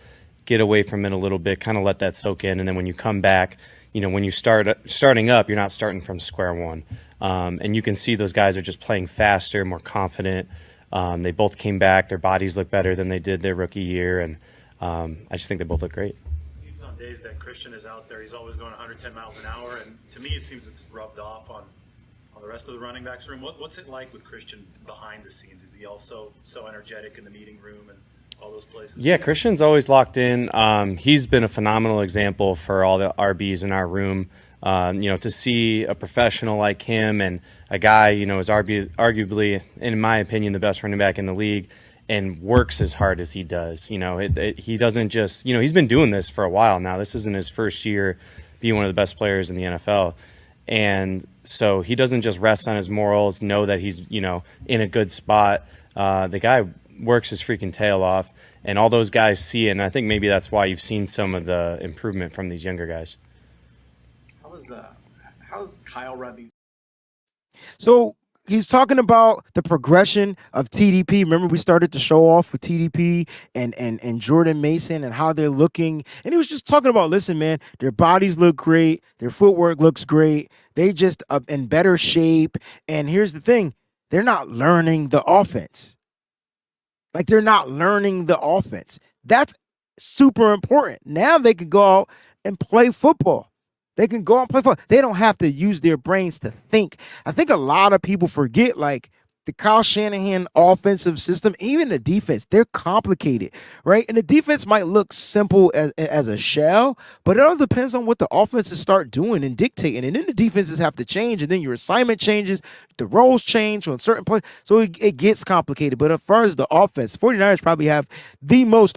Get away from it a little bit, kind of let that soak in. And then when you come back, when you starting up, you're not starting from square one. And you can see those guys are just playing faster, more confident. They both came back. Their bodies look better than they did their rookie year. And I just think they both look great. On days that Christian is out there, he's always going 110 miles an hour, and to me it seems it's rubbed off on the rest of the running backs room. What's it like with Christian behind the scenes? Is he also so energetic in the meeting room and all those places? Yeah, Christian's always locked in. He's been a phenomenal example for all the RBs in our room. To see a professional like him and a guy, is arguably, in my opinion, the best running back in the league, and works as hard as he does. He doesn't just, he's been doing this for a while now. This isn't his first year being one of the best players in the NFL. And so he doesn't just rest on his morals, know that he's, in a good spot. The guy works his freaking tail off, and all those guys see it. And I think maybe that's why you've seen some of the improvement from these younger guys. How's Kyle Rudney? So he's talking about the progression of TDP. Remember, we started to show off with TDP and Jordan Mason and how they're looking. And he was just talking about, listen, man, their bodies look great. Their footwork looks great. They just in better shape. And here's the thing. They're not learning the offense. Like, they're not learning the offense. That's super important. Now they can go out and play football. They can go out and play football. They don't have to use their brains to think. I think a lot of people forget, like, the Kyle Shanahan offensive system, even the defense, they're complicated, right? And the defense might look simple as a shell, but it all depends on what the offenses start doing and dictating. And then the defenses have to change, and then your assignment changes, the roles change on certain plays. So it gets complicated. But as far as the offense, 49ers probably have the most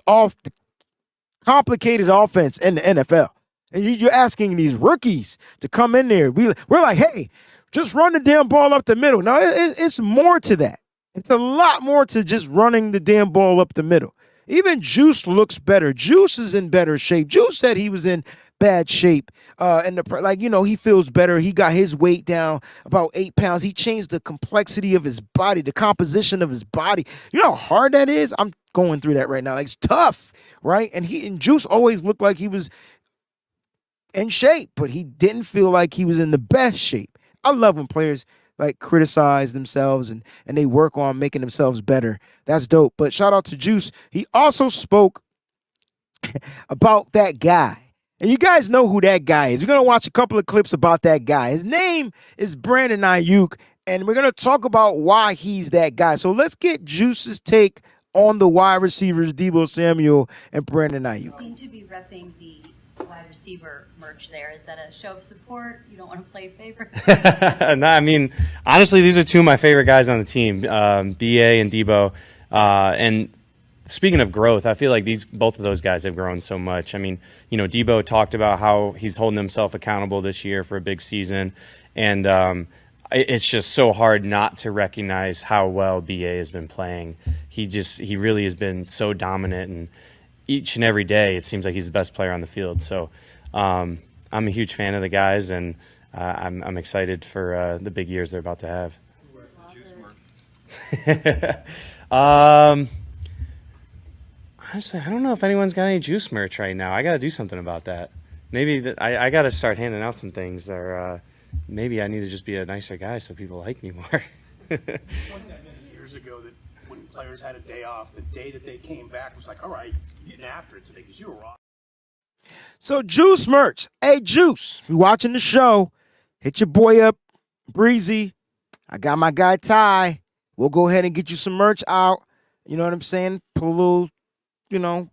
complicated offense in the NFL. And you're asking these rookies to come in there. We're like, hey, just run the damn ball up the middle. Now, it's more to that. It's a lot more to just running the damn ball up the middle. Even Juice looks better. Juice is in better shape. Juice said he was in bad shape. He feels better. He got his weight down about 8 pounds. He changed the complexity of his body, the composition of his body. You know how hard that is? I'm going through that right now. Like, it's tough, right? And Juice always looked like he was in shape, but he didn't feel like he was in the best shape. I love when players like criticize themselves and they work on making themselves better. That's dope. But shout out to Juice. He also spoke about that guy. And you guys know who that guy is. We're going to watch a couple of clips about that guy. His name is Brandon Aiyuk, and we're going to talk about why he's that guy. So let's get Juice's take on the wide receivers, Deebo Samuel and Brandon Aiyuk. Seem to be repping the wide receiver merch there. Is that a show of support? You don't want to play favorite? No, I mean, honestly, these are two of my favorite guys on the team, BA and Deebo. And speaking of growth, I feel like both of those guys have grown so much. I mean, Deebo talked about how he's holding himself accountable this year for a big season. And it's just so hard not to recognize how well BA has been playing. He really has been so dominant, and each and every day it seems like he's the best player on the field. So I'm a huge fan of the guys, and I'm excited for the big years they're about to have. Honestly, I don't know if anyone's got any Juice merch right now. I got to do something about that. Maybe I got to start handing out some things, or maybe I need to just be a nicer guy so people like me more. One thing I meant years ago that when players had a day off, the day that they came back was like, all right, you're getting after it today because you were raw. So Juice merch. Hey, Juice, if you're watching the show, hit your boy up, Breezie. I got my guy Ty. We'll go ahead and get you some merch out. You know what I'm saying? Put a little,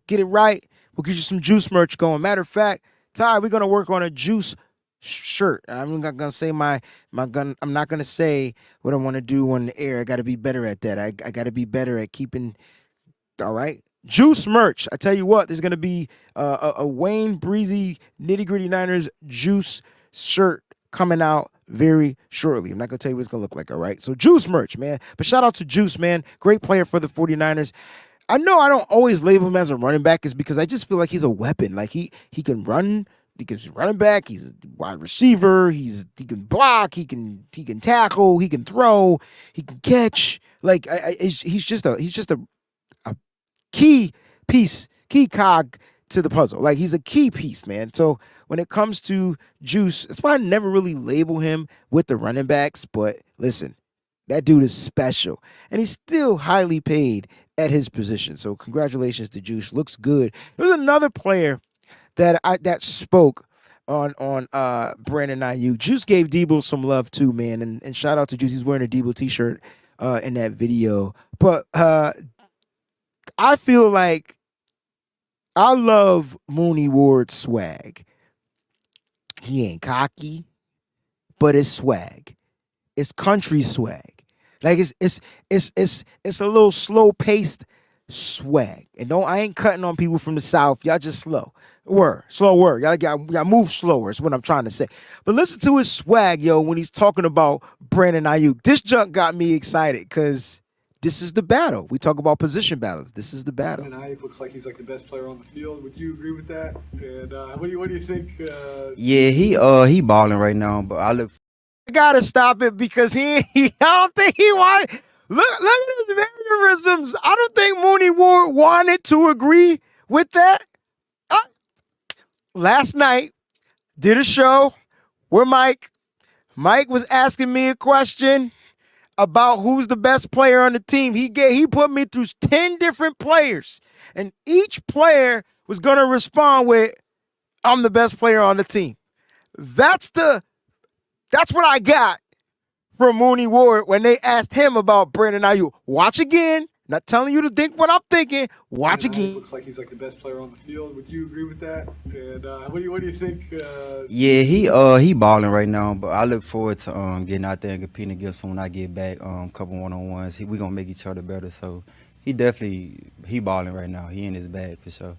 get it right. We'll get you some Juice merch going. Matter of fact, Ty, we're going to work on a Juice shirt. I'm not going to say I'm not going to say what I want to do on the air. I got to be better at that. I got to be better at keeping, all right? Juice merch. I tell you what, there's going to be a Wayne Breezie Nitty Gritty Niners Juice shirt coming out very shortly. I'm not going to tell you what it's going to look like, all right? So Juice merch, man. But shout out to Juice, man. Great player for the 49ers. I know I don't always label him as a running back is because I just feel like he's a weapon. Like he can run, he's running back, he's a wide receiver, he can block, he can tackle, he can throw, he can catch. Like he's just a key piece, key cog to the puzzle. Like he's a key piece, man. So when it comes to Juice, that's why I never really label him with the running backs. But listen, that dude is special, and he's still highly paid at his position. So congratulations to Juice. Looks good. There's another player that spoke on Brandon Aiyuk. Juice gave Deebo some love too, man. And shout out to Juice. He's wearing a Deebo t-shirt in that video. But I feel like I love Mooney Ward's swag. He ain't cocky, but it's swag. It's country swag. Like it's a little slow paced swag. And I ain't cutting on people from the South. Y'all just slow. Slow word. Y'all move slower is what I'm trying to say. But listen to his swag, yo, when he's talking about Brandon Aiyuk. This junk got me excited because this is the battle. We talk about position battles. This is the battle. And Aiyuk looks like he's like the best player on the field. Would you agree with that? And what do you think? Yeah, he balling right now. But I gotta stop it because I don't think he wanted. Look at his mannerisms. I don't think Mooney Ward wanted to agree with that. Last night, did a show where Mike was asking me a question about who's the best player on the team. He put me through 10 different players, and each player was gonna respond with, "I'm the best player on the team." That's what I got from Mooney Ward when they asked him about Brandon Aiyuk. Watch again. Not telling you to think what I'm thinking. Watch again. Looks like he's like the best player on the field. Would you agree with that? And what do you think? Yeah, he balling right now. But I look forward to getting out there and competing against him when I get back. Couple one-on-ones. We gonna make each other better. So he balling right now. He in his bag for sure.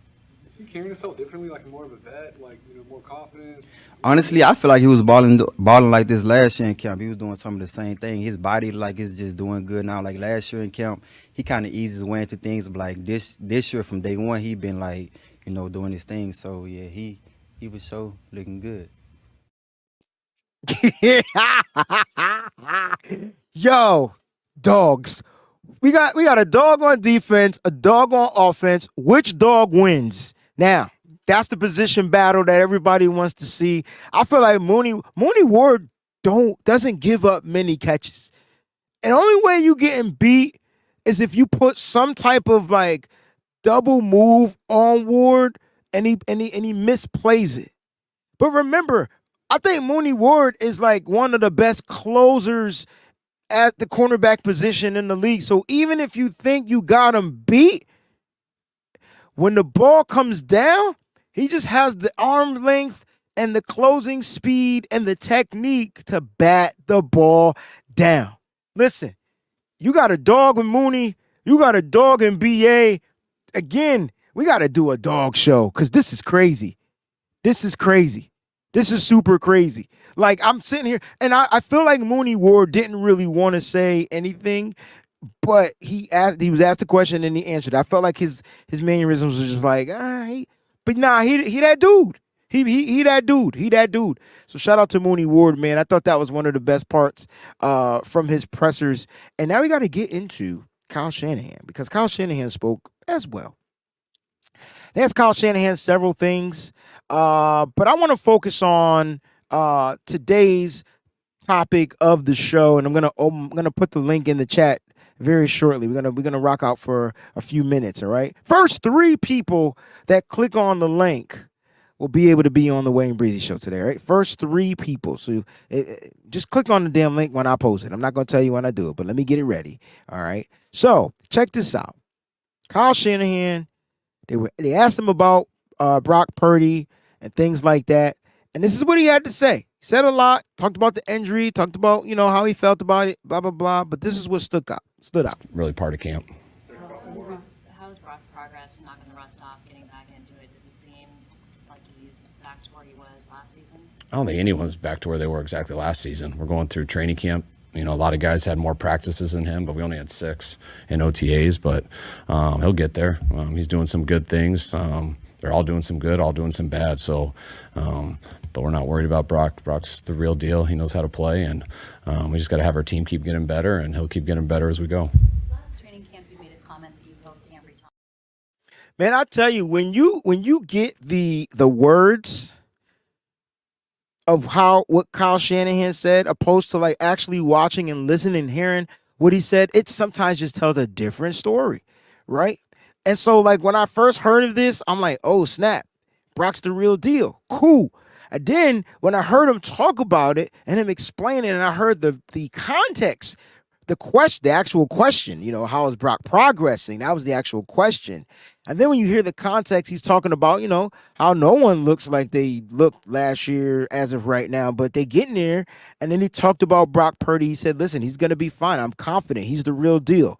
Is he carrying himself differently, like more of a vet, like more confidence? Honestly, I feel like he was balling like this last year in camp. He was doing some of the same thing. His body like is just doing good now. Like last year in camp, he kind of eases his way into things. But like this year from day one, he been like doing his thing. So yeah, he was so looking good. Yo, dogs. We got a dog on defense, a dog on offense. Which dog wins? Now, that's the position battle that everybody wants to see. I feel like Mooney Ward doesn't give up many catches. And the only way you getting beat is if you put some type of like double move on Ward and he misplays it. But remember, I think Mooney Ward is like one of the best closers at the cornerback position in the league. So even if you think you got him beat, when the ball comes down, he just has the arm length and the closing speed and the technique to bat the ball down. Listen, you got a dog with Mooney, you got a dog in BA. Again, we got to do a dog show because this is crazy. This is crazy. This is super crazy. Like, I'm sitting here, and I feel like Mooney Ward didn't really want to say anything, but he was asked a question and he answered. I felt like his mannerisms was just like, he that dude. He that dude. He that dude. So shout out to Mooney Ward, man. I thought that was one of the best parts from his pressers. And now we got to get into Kyle Shanahan because Kyle Shanahan spoke as well. They asked Kyle Shanahan several things, but I want to focus on today's topic of the show, and I'm gonna put the link in the chat very shortly. We're gonna rock out for a few minutes. All right. First 3 people that click on the link will be able to be on the Wayne Breezy show today. All right. First 3 people. So just click on the damn link when I post it. I'm not gonna tell you when I do it, but let me get it ready. All right. So check this out. Kyle Shanahan. They asked him about Brock Purdy and things like that, and this is what he had to say. He said a lot, talked about the injury, talked about how he felt about it, blah blah blah. But this is what stood out. It's really part of camp. How is Brock's progress knocking the rust off, getting back into it? Does he seem like he's back to where he was last season? I don't think anyone's back to where they were exactly last season. We're going through training camp. A lot of guys had more practices than him, but we only had 6 in OTAs. But he'll get there. He's doing some good things. They're all doing some good, all doing some bad. So, but we're not worried about Brock. Brock's the real deal. He knows how to play, and we just got to have our team keep getting better, and he'll keep getting better as we go. Last training camp, you made a comment that you hoped Ambry Thomas. Man, I tell you, when you get the words of what Kyle Shanahan said, opposed to like actually watching and listening and hearing what he said, it sometimes just tells a different story, right? And so like when I first heard of this, I'm like, oh snap, Brock's the real deal. Cool. And then when I heard him talk about it and him explain it, and I heard the context, the actual question, how is Brock progressing? That was the actual question. And then when you hear the context, he's talking about, how no one looks like they looked last year as of right now, but they getting there. And then he talked about Brock Purdy. He said, listen, he's going to be fine. I'm confident. He's the real deal.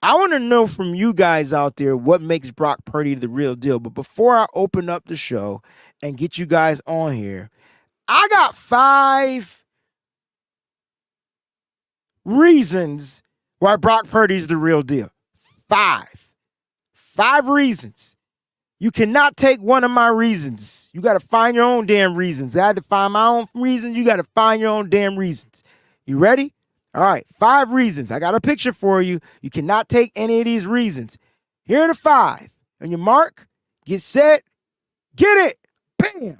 I want to know from you guys out there what makes Brock Purdy the real deal. But before I open up the show and get you guys on here, I got 5 reasons why Brock Purdy's the real deal. 5 reasons. You cannot take one of my reasons. You got to find your own damn reasons. I had to find my own reasons. You got to find your own damn reasons. You ready? All right, 5 reasons. I got a picture for you. You cannot take any of these reasons. Here are the 5. On your mark, get set, get it. Bam.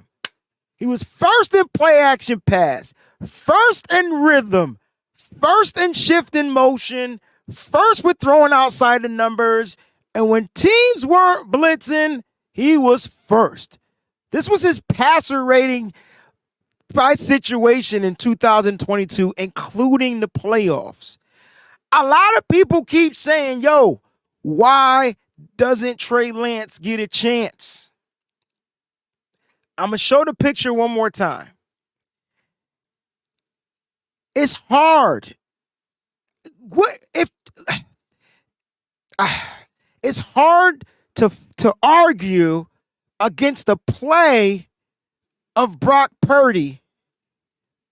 He was first in play action pass, first in rhythm, first in shift in motion, first with throwing outside the numbers, and when teams weren't blitzing, he was first. This was his passer rating by situation in 2022, including the playoffs. A lot of people keep saying, yo, why doesn't Trey Lance get a chance? I'm going to show the picture one more time. It's hard. It's hard to argue against the play of Brock Purdy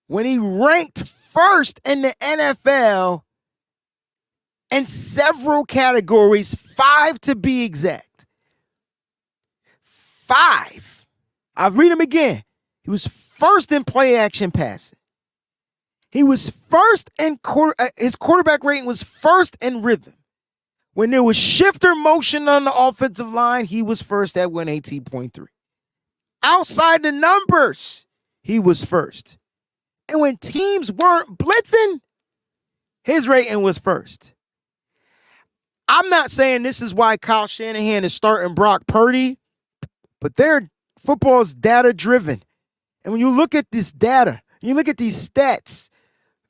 when he ranked first in the NFL in several categories, 5 to be exact. 5. I'll read them again. He was first in play action passing. He was first in his quarterback rating was first in rhythm. When there was shifter motion on the offensive line, he was first at 118.3. Outside the numbers, he was first. And when teams weren't blitzing, his rating was first. I'm not saying this is why Kyle Shanahan is starting Brock Purdy, but their football is data driven. And when you look at this data, you look at these stats,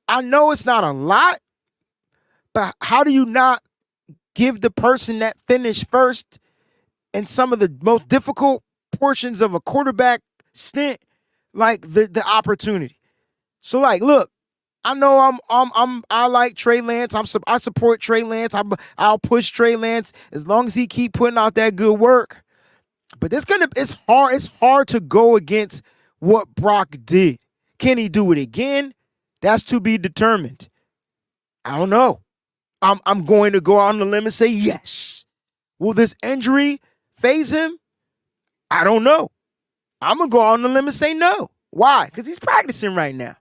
I know it's not a lot, but how do you not give the person that finished first in some of the most difficult portions of a quarterback stint like the opportunity? So like, look, I know I like Trey Lance. I support Trey Lance. I'll push Trey Lance as long as he keep putting out that good work. But it's hard to go against what Brock did. Can he do it again? That's to be determined. I don't know. I'm going to go out on the limb and say yes. Will this injury phase him? I don't know. I'm going to go out on the limb and say no. Why? Because he's practicing right now.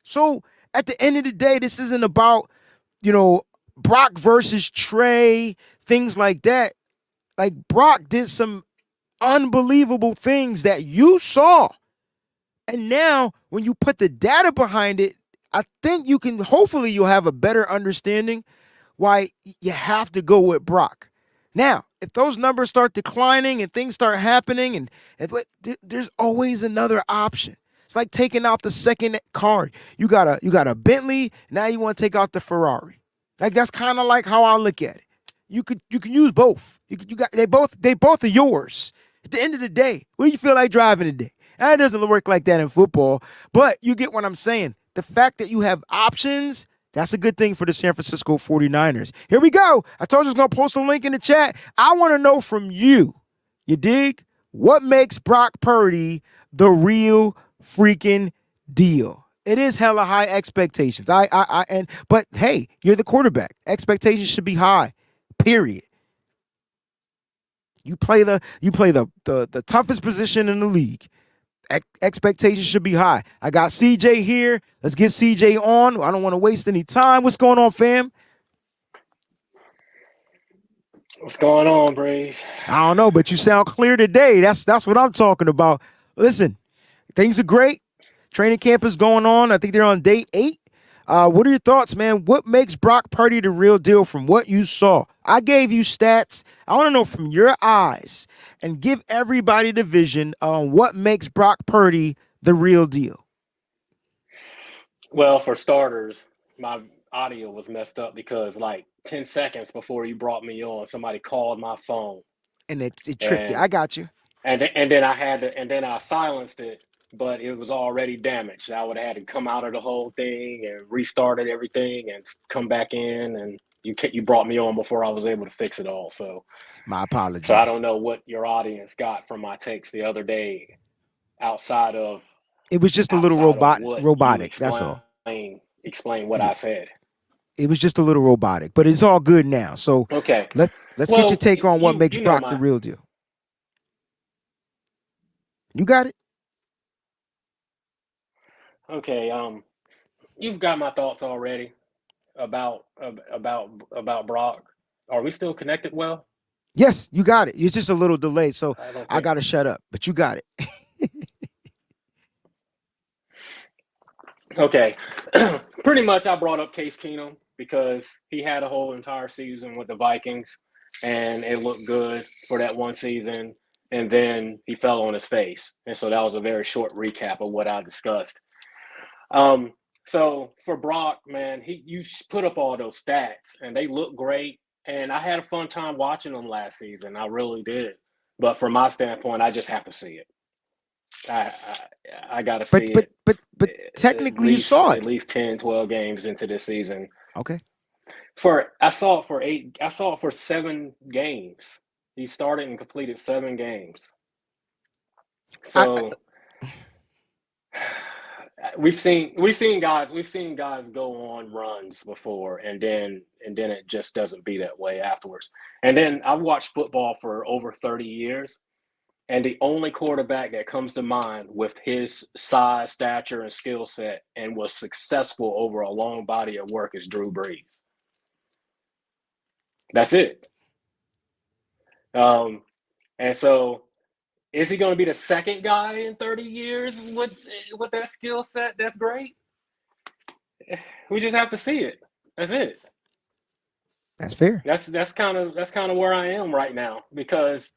So at the end of the day, this isn't about, Brock versus Trey, things like that. Like, Brock did some unbelievable things that you saw. And now when you put the data behind it, I think hopefully you'll have a better understanding why you have to go with Brock. Now, if those numbers start declining and things start happening, and there's always another option. It's like taking out the second car. You got a Bentley, now you want to take out the Ferrari. Like, that's kind of like how I look at it. You can use both. They both are yours. At the end of the day, what do you feel like driving today? It doesn't work like that in football, but you get what I'm saying. The fact that you have options, that's a good thing for the San Francisco 49ers. Here we go. I told you I was going to post a link in the chat. I want to know from you, you dig? What makes Brock Purdy the real deal? It is hella high expectations. But hey, you're the quarterback. Expectations should be high. Period. You play the toughest position in the league. Expectations should be high. I got CJ here. Let's get CJ on. I don't want to waste any time. What's going on, fam? What's going on, Breeze? I don't know, but you sound clear today. That's what I'm talking about. Listen, things are great. Training camp is going on. I think they're on day 8. What are your thoughts, man? What makes Brock Purdy the real deal from what you saw? I gave you stats. I want to know from your eyes and give everybody the vision on what makes Brock Purdy the real deal. Well, for starters, my audio was messed up because like 10 seconds before you brought me on, somebody called my phone. And it tripped you. I got you. And then I silenced it, but it was already damaged. I would have had to come out of the whole thing and restarted everything and come back in, and you brought me on before I was able to fix it all. So my apologies. So I don't know what your audience got from my takes the other day outside of it was just a little robotic. That's all. Explain what I said. It was just a little robotic, but it's all good now. So okay, let's get your take on what makes Brock the real deal. You got it. Okay, you've got my thoughts already about Brock. Are we still connected well? Yes, you got it. You're just a little delayed, so I got to shut up, but you got it. Okay. Pretty much I brought up Case Keenum because he had a whole entire season with the Vikings, and it looked good for that one season, and then he fell on his face. And so that was a very short recap of what I discussed. So for Brock, man, you put up all those stats, and they look great. And I had a fun time watching them last season. I really did. But from my standpoint, I just have to see it. I got to see it. But technically you saw it. At least 10, 12 games into this season. Okay. I saw it for 7 games. He started and completed 7 games. So we've seen guys go on runs before, and then it just doesn't be that way afterwards. And then I've watched football for over 30 years, and the only quarterback that comes to mind with his size, stature, and skill set and was successful over a long body of work is Drew Brees. That's it. And so, is he going to be the second guy in 30 years with that skill set? That's great. We just have to see it. That's it. That's fair. That's kind of where I am right now, because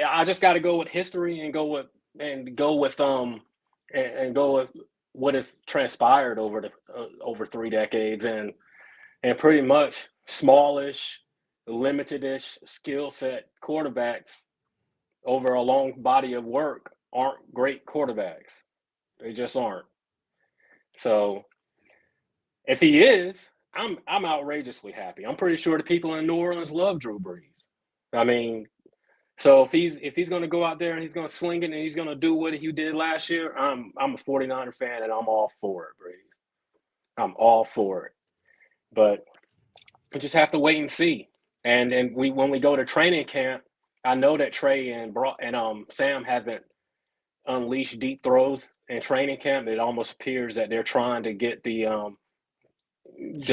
I just got to go with history and go with what has transpired over 3 decades, and pretty much smallish, limitedish skill set quarterbacks over a long body of work aren't great quarterbacks. They just aren't. So if he is, I'm outrageously happy. I'm pretty sure the people in New Orleans love Drew Brees. I mean, so if he's going to go out there and he's going to sling it and he's going to do what he did last year, I'm a 49er fan and I'm all for it, Brees. I'm all for it. But we just have to wait and see. And when we go to training camp, I know that Trey and Sam haven't unleashed deep throws in training camp. It almost appears that they're trying to get the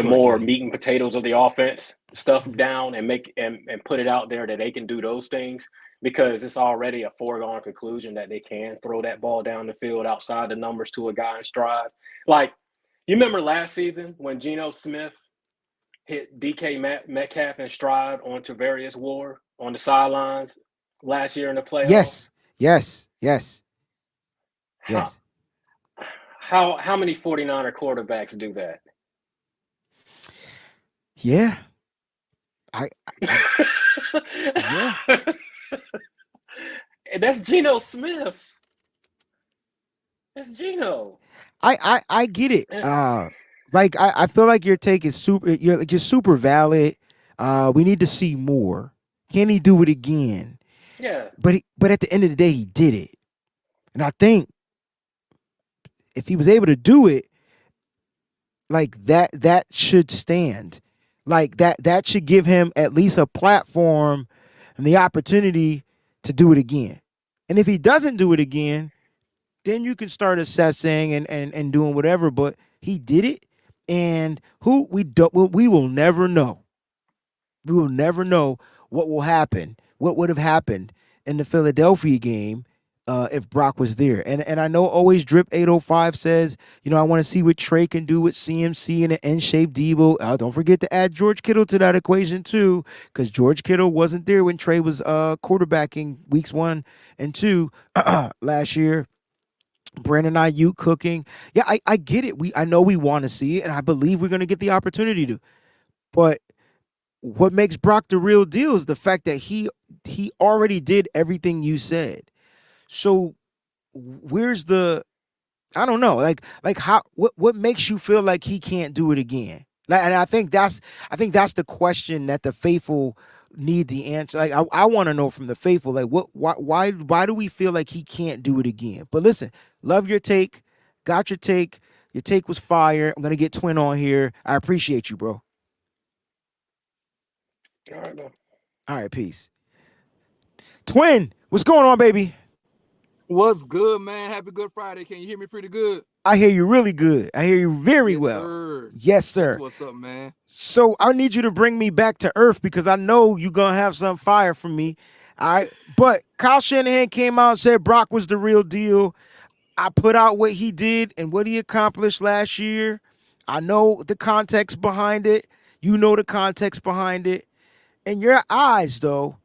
more meat and potatoes of the offense stuff down and put it out there that they can do those things, because it's already a foregone conclusion that they can throw that ball down the field outside the numbers to a guy in stride. Like, you remember last season when Geno Smith hit DK Metcalf in stride on Tavarius Ward on the sidelines last year in the playoffs? Yes. How many 49er quarterbacks do that? Yeah. Yeah. That's Geno Smith. That's Geno. I get it. Like I feel like your take is super valid. We need to see more. Can he do it again? Yeah. But at the end of the day, he did it. And I think if he was able to do it, like that should stand. Like that should give him at least a platform and the opportunity to do it again. And if he doesn't do it again, then you can start assessing and doing whatever. But he did it, and we will never know. We will never know what will happen, what would have happened in the Philadelphia game if Brock was there. And I know always Drip 805 says, I want to see what Trey can do with CMC and an N-shaped Debo. Don't forget to add George Kittle to that equation too, because George Kittle wasn't there when Trey was quarterbacking weeks 1 and 2 last year. Brandon Aiyuk cooking. Yeah, I get it. I know we want to see it, and I believe we're going to get the opportunity to. But what makes Brock the real deal is the fact that he already did everything you said. So where's I don't know, like how what makes you feel like he can't do it again? Like, and I think that's the question that the faithful need the answer. Like I want to know from the faithful, like why do we feel like he can't do it again? But listen, love your take, got your take. Your take was fire. I'm gonna get Twin on here. I appreciate you, bro. All right, bro. All right, peace. Twin, what's going on, baby? What's good, man? Happy Good Friday. Can you hear me pretty good? I hear you really good. I hear you very well. Sir. Yes, sir. That's what's up, man? So I need you to bring me back to earth, because I know you're going to have some fire for me. All right. But Kyle Shanahan came out and said Brock was the real deal. I put out what he did and what he accomplished last year. I know the context behind it. You know the context behind it. In your eyes, though,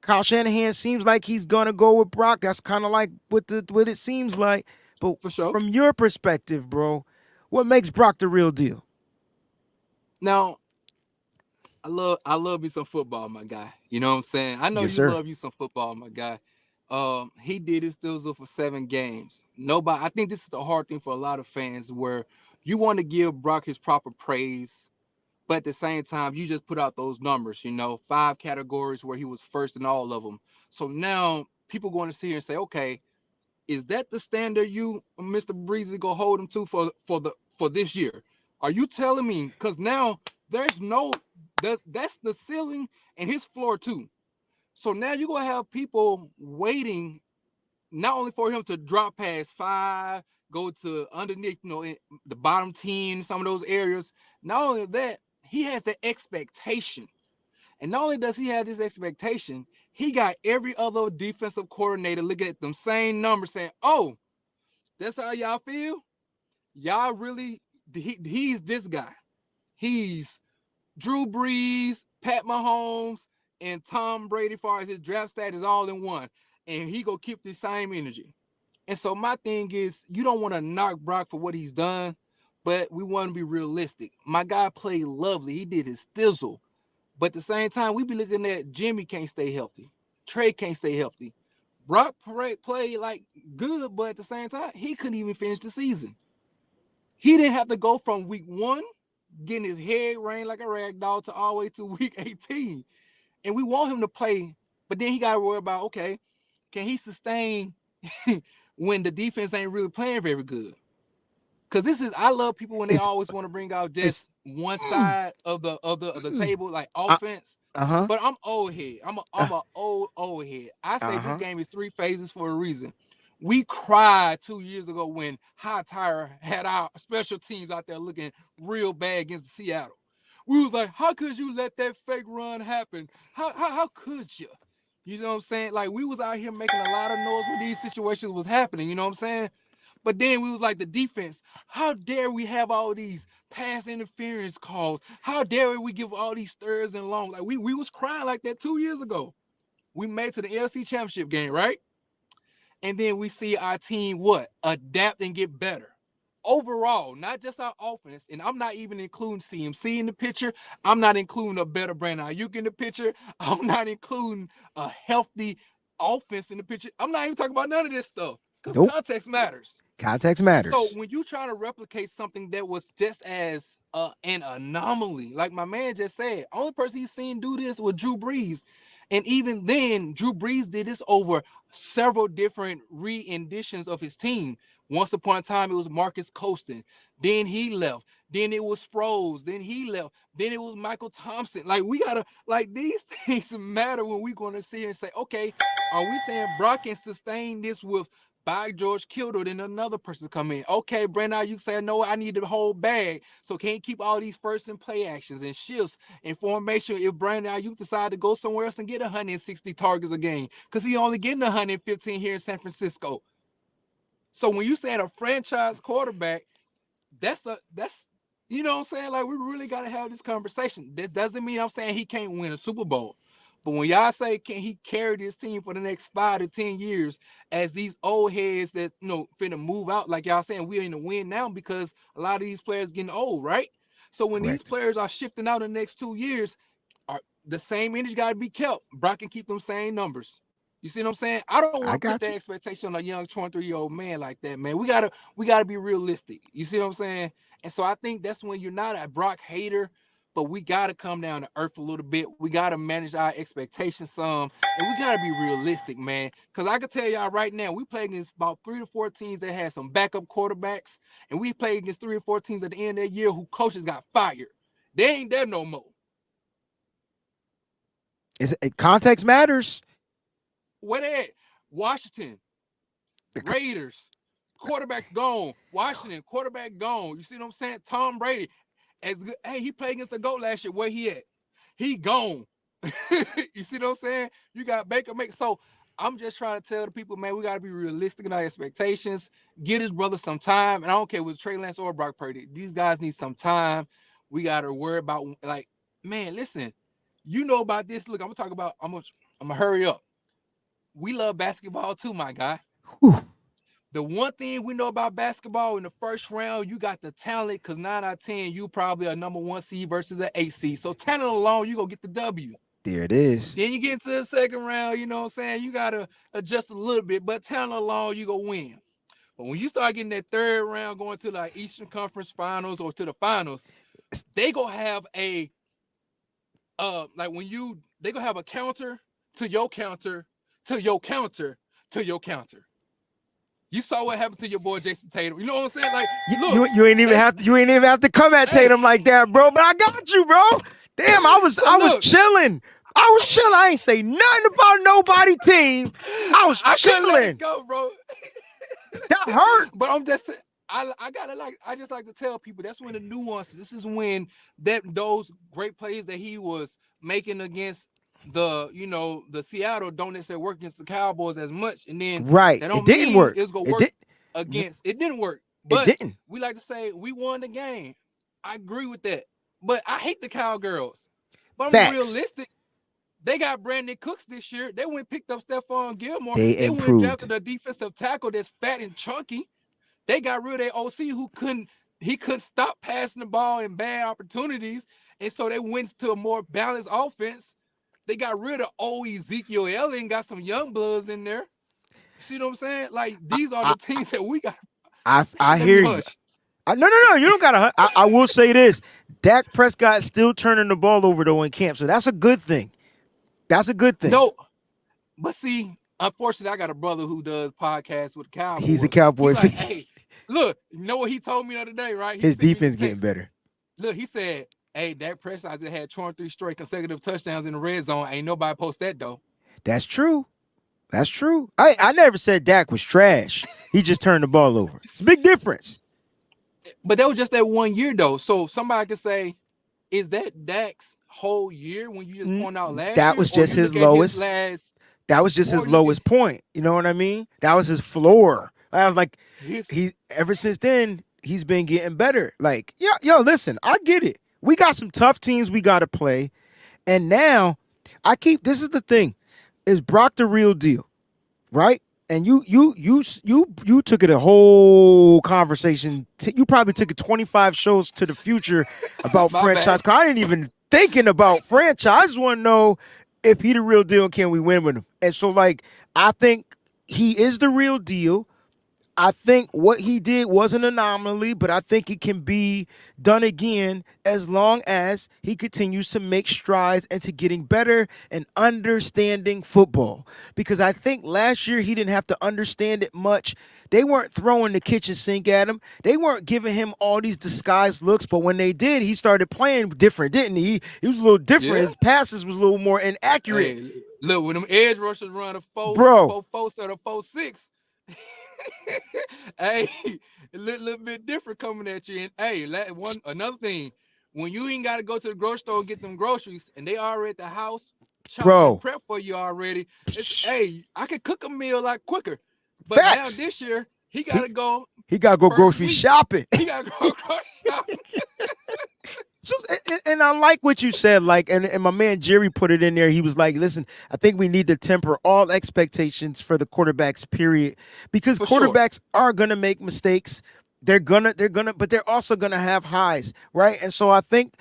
Kyle Shanahan seems like he's gonna go with Brock. That's kind of like what it seems like. But for sure, from your perspective, bro, what makes Brock the real deal? Now, I love me some football, my guy. You know what I'm saying? I know Yes, you sir. love you some football, my guy. He did his still for 7 games. I think this is the hard thing for a lot of fans, where you want to give Brock his proper praise But at the same time, you just put out those numbers, 5 categories where he was first in all of them. So now people going to see here and say, okay, is that the standard you, Mr. Breezy, go hold him to for this year? Are you telling me? Because now there's that's the ceiling and his floor too. So now you're gonna have people waiting not only for him to drop past 5, go to underneath, in the bottom 10, some of those areas. Not only that, he has the expectation. And not only does he have this expectation, he got every other defensive coordinator looking at them same numbers saying, oh, that's how y'all feel? Y'all really, he's this guy. He's Drew Brees, Pat Mahomes, and Tom Brady as far as his draft status all in one. And he go keep the same energy. And so my thing is, you don't want to knock Brock for what he's done, but we want to be realistic. My guy played lovely. He did his thizzle. But at the same time, we be looking at Jimmy can't stay healthy. Trey can't stay healthy. Brock played like good, but at the same time, he couldn't even finish the season. He didn't have to go from week 1, getting his head rained like a rag doll, to all the way to week 18. And we want him to play, but then he got to worry about, okay, can he sustain when the defense ain't really playing very good? Because I love people when they always want to bring out just one side of the table, like offense. But I'm old head. I'm a old head. I say this game is 3 phases for a reason. We cried 2 years ago when Hightower had our special teams out there looking real bad against Seattle. We was like, how could you let that fake run happen? How could you? You know what I'm saying? Like, we was out here making a lot of noise when these situations was happening. You know what I'm saying? But then we was like, the defense, how dare we have all these pass interference calls? How dare we give all these thirds and longs? Like, we was crying like that 2 years ago. We made to the LC championship game, right? And then we see our team adapt and get better overall, not just our offense. And I'm not even including CMC in the picture. I'm not including a better Brandon Aiyuk in the picture. I'm not including a healthy offense in the picture. I'm not even talking about none of this stuff, because context matters. Context matters. So when you try to replicate something that was just as an anomaly, like my man just said, only person he's seen do this was Drew Brees. And even then, Drew Brees did this over several different renditions of his team. Once upon a time, it was Marcus Colston. Then he left. Then it was Sproles. Then he left. Then it was Michael Thompson. Like, we gotta, like, these things matter when we're gonna sit here and say, okay, are we saying Brock can sustain this with by George Kittle, then another person come in. Okay, Brandon, you say, no, I need the whole bag. So can't keep all these first and play actions and shifts and formation if Brandon Aiyuk decide to go somewhere else and get 160 targets a game, because he only getting 115 here in San Francisco. So when you saying a franchise quarterback, that's you know what I'm saying? Like, we really got to have this conversation. That doesn't mean I'm saying he can't win a Super Bowl. But when y'all say, can he carry this team for the next 5 to 10 years as these old heads that, finna move out, like y'all saying, we're in the win now because a lot of these players getting old, right? So when these players are shifting out in the next 2 years, the same energy got to be kept. Brock can keep them same numbers. You see what I'm saying? I don't want to put that expectation on a young 23-year-old man like that, man. We gotta be realistic. You see what I'm saying? And so I think that's when you're not a Brock hater, but we got to come down to earth a little bit. We got to manage our expectations some, and we got to be realistic, man. Because I can tell y'all right now, we play against about 3 to 4 teams that had some backup quarterbacks, and we play against 3 or 4 teams at the end of that year who coaches got fired. They ain't there no more. Context matters. Where they at? Washington, Raiders, quarterback's gone. Washington, quarterback gone. You see what I'm saying? Tom Brady, as good. Hey, he played against the GOAT last year. Where he at? He gone. You see what I'm saying? You got Baker Mayfield. So I'm just trying to tell the people, man, we got to be realistic in our expectations. Give his brother some time. And I don't care with Trey Lance or Brock Purdy. These guys need some time. We got to worry about, like, man, listen, you know about this. Look, I'm going to hurry up. We love basketball too, my guy. Whew. The one thing we know about basketball, in the first round, you got the talent, because 9 out of 10, you probably a number 1 seed versus an 8 seed. So talent alone, you go get the W. There it is. Then you get into the second round, you know what I'm saying? You got to adjust a little bit, but talent alone, you go win. But when you start getting that third round, going to like Eastern Conference Finals or to the finals, they gonna have a they gonna have a counter to your counter to your counter to your counter. You saw what happened to your boy Jason Tatum. You know what I'm saying? Like, look, you ain't even have to come at Tatum like that, bro. But I got you, bro. Damn, I was chilling. I ain't say nothing about nobody team. I couldn't let it chilling. go, bro. That hurt. But I'm just I just like to tell people that's when the nuances. This is when those great plays that he was making against the Seattle don't necessarily work against the Cowboys as much. And then Right. that don't It didn't mean work. it's gonna work against. It didn't work. But it didn't. We like to say we won the game. I agree with that. But I hate the Cowgirls. But I'm realistic. They got Brandon Cooks this year. They went and picked up Stephon Gilmore. They improved. went and drafted a defensive tackle that's fat and chunky. They got rid of their OC who couldn't stop passing the ball in bad opportunities. And so they went to a more balanced offense. They got rid of old Ezekiel Elliott, got some young bloods in there. See what I'm saying? Like, these are the teams that we got. I hear you. No. You don't gotta. I will say this: Dak Prescott still turning the ball over though in camp, so that's a good thing. That's a good thing. No, but see, unfortunately, I got a brother who does podcasts with the Cowboys. He's a Cowboy. He's like, hey, look, you know what he told me the other day, right? His defense getting better. Look, he said, "Hey, Dak Prescott just had 23 straight consecutive touchdowns in the red zone. Ain't nobody post that though." That's true. That's true. I never said Dak was trash. He just turned the ball over. It's a big difference. But that was just that 1 year though. So somebody could say, is that Dak's whole year when you just point out last year? That was just his lowest. That was just his lowest point. You know what I mean? That was his floor. I was like, he ever since then, he's been getting better. Like, yo, listen, I get it. We got some tough teams we got to play. And now, this is the thing. Is Brock the real deal? Right? And you took it a whole conversation. You probably took it 25 shows to the future about franchise. Cause I didn't even thinking about franchise. I just want to know if he the real deal and can we win with him. And so, like, I think he is the real deal. I think what he did was an anomaly, but I think it can be done again as long as he continues to make strides into getting better and understanding football. Because I think last year he didn't have to understand it much. They weren't throwing the kitchen sink at him. They weren't giving him all these disguised looks, but when they did, he started playing different, didn't he? He was a little different. Yeah. His passes was a little more inaccurate. Hey, look, when them edge rushers run a 4-4 instead of 4-6, hey, a little bit different coming at you. And hey, another thing, when you ain't got to go to the grocery store and get them groceries, and they already at the house, and prep for you already. Hey, I can cook a meal a lot quicker. But now this year, he got to go. He got to go grocery shopping. He got to go grocery shopping. So, and I like what you said, like, and my man Jerry put it in there. He was like, listen, I think we need to temper all expectations for the quarterbacks, period. Because quarterbacks are gonna make mistakes. They're gonna, but they're also gonna have highs, right? And so I think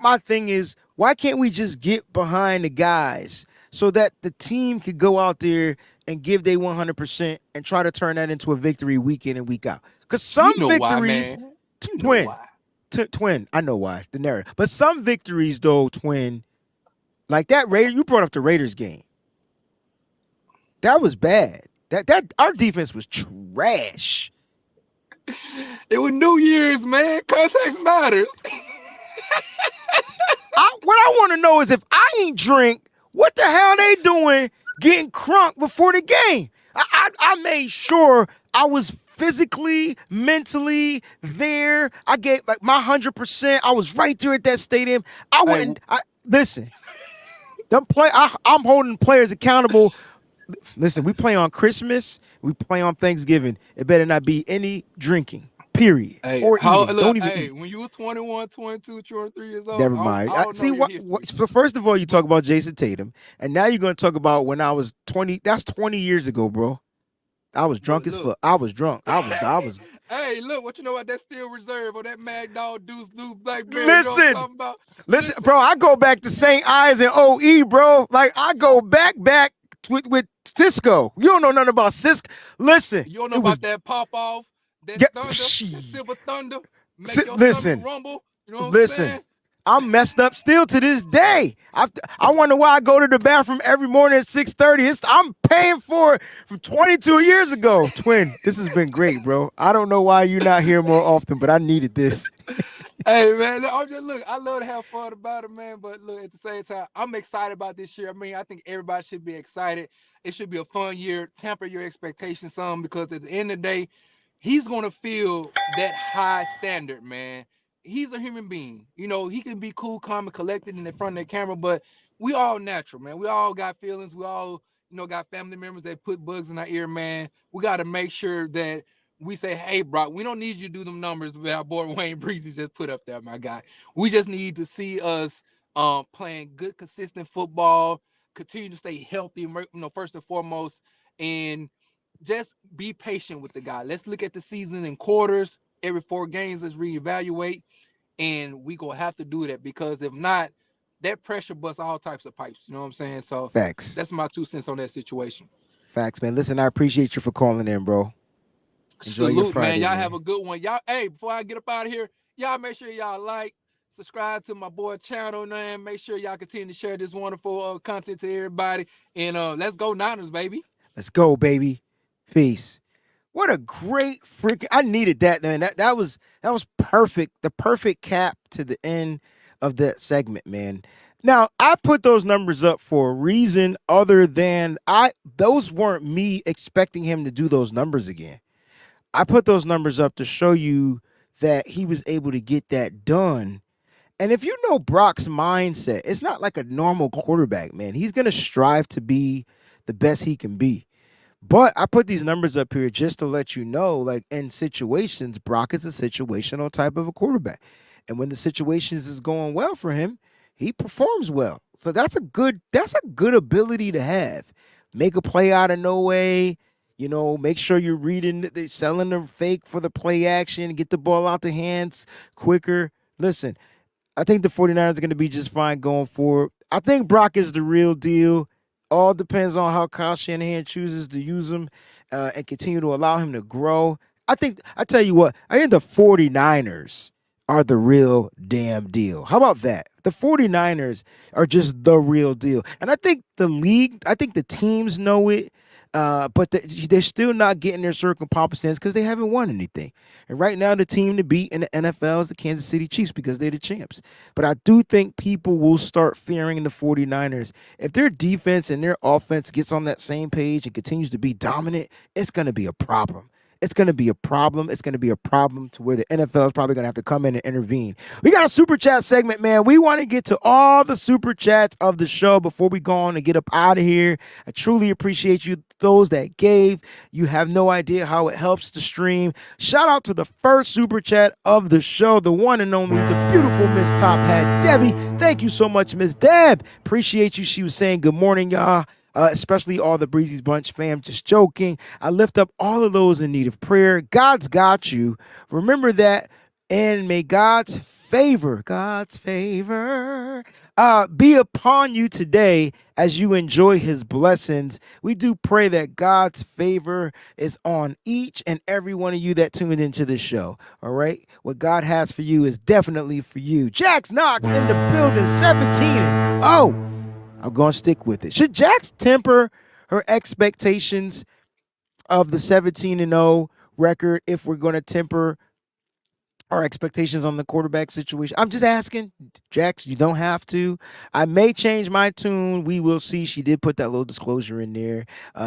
my thing is, why can't we just get behind the guys so that the team could go out there and give their 100% and try to turn that into a victory week in and week out? Because some victories, Twin, I know why, the narrative. But some victories, though, Twin, like that you brought up the Raiders game. That was bad. That our defense was trash. It was New Year's, man. Context matters. What I want to know is if I ain't drink, what the hell they doing getting crunk before the game? I made sure I was physically, mentally there. I gave like my 100%. I was right there at that stadium. Listen. I'm holding players accountable. Listen, we play on Christmas. We play on Thanksgiving. It better not be any drinking. Period. Hey, or eating. Don't even eat. When you was 21, 22, 23 years old. Never mind. So first of all, you talk about Jason Tatum, and now you're going to talk about when I was 20. That's 20 years ago, bro. I was drunk as fuck. I was drunk. I was. Hey, look, what you know about that Steel Reserve or that Mad Dog Deuce Blackberry? Listen, bro. I go back to St. Ives and OE, bro. Like I go back with Cisco. You don't know nothing about Cisco. Listen, you don't know about that pop off, that thunder, that Silver Thunder. Make your listen, rumble. You know what I'm Listen, saying? I'm messed up still to this day. I wonder why I go to the bathroom every morning at 6:30. I'm paying for it from 22 years ago. Twin, this has been great, bro. I don't know why you're not here more often, but I needed this. Hey man, look, I love to have fun about it, man. But look, at the same time, I'm excited about this year. I mean, I think everybody should be excited. It should be a fun year. Temper your expectations some, because at the end of the day, he's gonna feel that high standard, man. He's a human being. You know, he can be cool, calm, and collected in the front of the camera, but we all natural, man. We all got feelings. We all, got family members that put bugs in our ear, man. We got to make sure that we say, hey, Brock, we don't need you to do them numbers that our boy Wayne Breezie just put up there, my guy. We just need to see us playing good, consistent football, continue to stay healthy, first and foremost, and just be patient with the guy. Let's look at the season in quarters. Every 4 games, let's reevaluate, and we gonna have to do that, because if not, that pressure busts all types of pipes. You know what I'm saying? So Facts. that's my 2 cents on that situation. Facts, man. Listen, I appreciate you for calling in, bro. Enjoy your Salute, Friday, man. Y'all man. have a good one. Y'all, hey, before I get up out of here, y'all make sure y'all like, subscribe to my boy channel, man. Make sure y'all continue to share this wonderful content to everybody. And let's go Niners, baby. Let's go, baby. Peace. What a great freaking! I needed that, man. That was perfect. The perfect cap to the end of that segment, man. Now I put those numbers up for a reason other than those weren't me expecting him to do those numbers again. I put those numbers up to show you that he was able to get that done. And if you know Brock's mindset, it's not like a normal quarterback, man. He's gonna strive to be the best he can be. But I put these numbers up here just to let you know, like in situations, Brock is a situational type of a quarterback. And when the situations is going well for him, he performs well. So that's a good ability to have. Make a play out of no way. Make sure you're reading, they're selling the fake for the play action, get the ball out the hands quicker. Listen, I think the 49ers are going to be just fine going forward. I think Brock is the real deal. All depends on how Kyle Shanahan chooses to use him and continue to allow him to grow. I think the 49ers are the real damn deal. How about that? The 49ers are just the real deal. And I think the teams know it, but they're still not getting their circumstance because they haven't won anything. And right now, the team to beat in the NFL is the Kansas City Chiefs because they're the champs. But I do think people will start fearing the 49ers. If their defense and their offense gets on that same page and continues to be dominant, it's going to be a problem. It's going to be a problem. It's going to be a problem to where the NFL is probably going to have to come in and intervene. We got a super chat segment, man. We want to get to all the super chats of the show before we go on and get up out of here. I truly appreciate you, those that gave. You have no idea how it helps the stream. Shout out to the first super chat of the show, the one and only, the beautiful Miss Top Hat Debbie. Thank you so much, Miss Deb. Appreciate you. She was saying good morning, y'all. Especially all the Breezy's Bunch fam, just joking. I lift up all of those in need of prayer. God's got you. Remember that. And may God's favor be upon you today as you enjoy his blessings. We do pray that God's favor is on each and every one of you that tuned into the show. All right. What God has for you is definitely for you. Jax Knox in the building, 17. I'm going to stick with it. Should Jax temper her expectations of the 17-0 record if we're going to temper our expectations on the quarterback situation? I'm just asking. Jax, you don't have to. I may change my tune. We will see. She did put that little disclosure in there.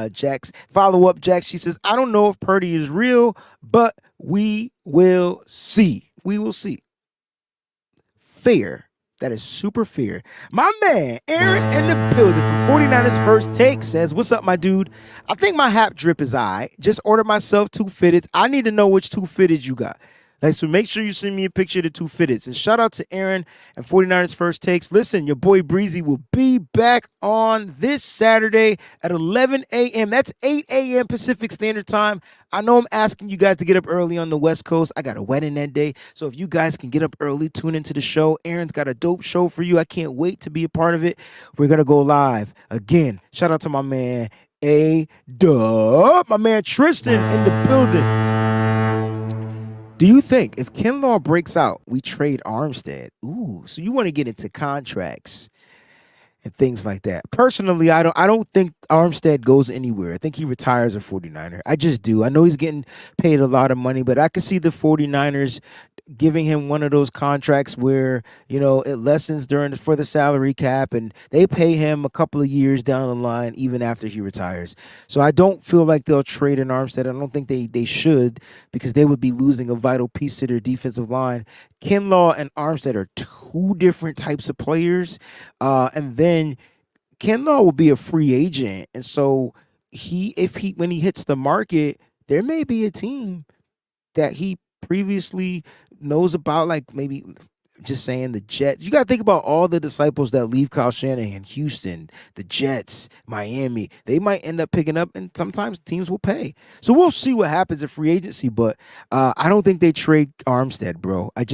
Jax, follow up, Jax. She says, I don't know if Purdy is real, but we will see. We will see. Fair. That is super fair. My man, Aaron in the building from 49ers First Take says, what's up, my dude? I think my hat drip is all right. Just ordered myself 2 fitteds. I need to know which 2 fitteds you got. So make sure you send me a picture of the 2 fitteds. And shout out to Aaron and 49ers First Takes. Listen, your boy Breezy will be back on this Saturday at 11 a.m. That's 8 a.m. Pacific Standard Time. I know I'm asking you guys to get up early on the West Coast. I got a wedding that day. So if you guys can get up early, tune into the show. Aaron's got a dope show for you. I can't wait to be a part of it. We're going to go live. Again, shout out to my man A-Dub, my man Tristan in the building. Do you think if Kinlaw breaks out, we trade Armstead? Ooh, so you want to get into contracts and things like that. Personally, I don't think Armstead goes anywhere. I think he retires a 49er. I just do. I know he's getting paid a lot of money, but I could see the 49ers giving him one of those contracts where, it lessens for the salary cap and they pay him a couple of years down the line even after he retires. So I don't feel like they'll trade an Armstead. I don't think they should, because they would be losing a vital piece to their defensive line. Kinlaw and Armstead are two different types of players. And then Kinlaw will be a free agent. And so when he hits the market, there may be a team that he previously knows about, like maybe just saying the Jets. You got to think about all the disciples that leave Kyle Shanahan, Houston, the Jets, Miami. They might end up picking up, and sometimes teams will pay. So we'll see what happens in free agency, but I don't think they trade Armstead, bro. I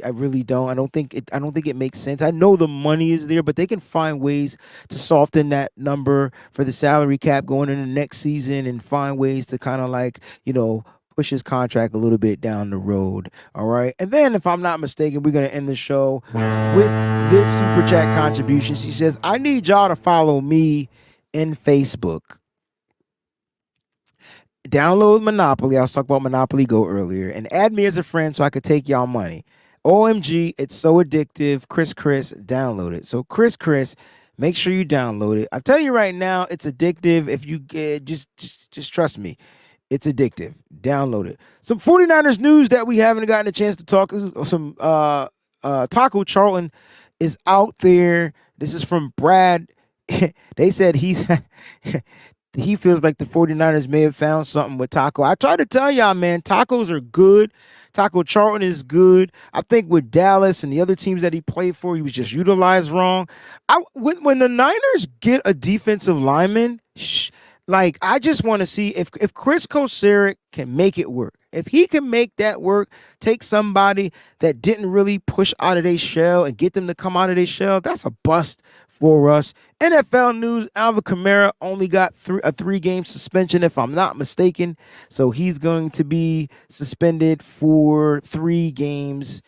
really don't. I don't think it makes sense. I know the money is there, but they can find ways to soften that number for the salary cap going into next season and find ways to kind of push his contract a little bit down the road. All right. And then, if I'm not mistaken, we're going to end the show with this super chat contribution. She says, I need y'all to follow me in Facebook. Download Monopoly. I was talking about Monopoly Go earlier. And add me as a friend so I could take y'all money. OMG, it's so addictive. Chris, download it. So Chris, make sure you download it. I'm telling you right now, it's addictive. If you just trust me. It's addictive. Download it. Some 49ers news that we haven't gotten a chance to talk. Some Taco Charlton is out there. This is from Brad. They said he feels like the 49ers may have found something with Taco. I try to tell y'all, man, tacos are good. Taco Charlton is good. I think with Dallas and the other teams that he played for, he was just utilized wrong. When the Niners get a defensive lineman, I just want to see if Chris Kocurek can make it work. If he can make that work, take somebody that didn't really push out of their shell and get them to come out of their shell, that's a bust for us. NFL news, Alvin Kamara only got a 3-game suspension, if I'm not mistaken. So he's going to be suspended for 3 games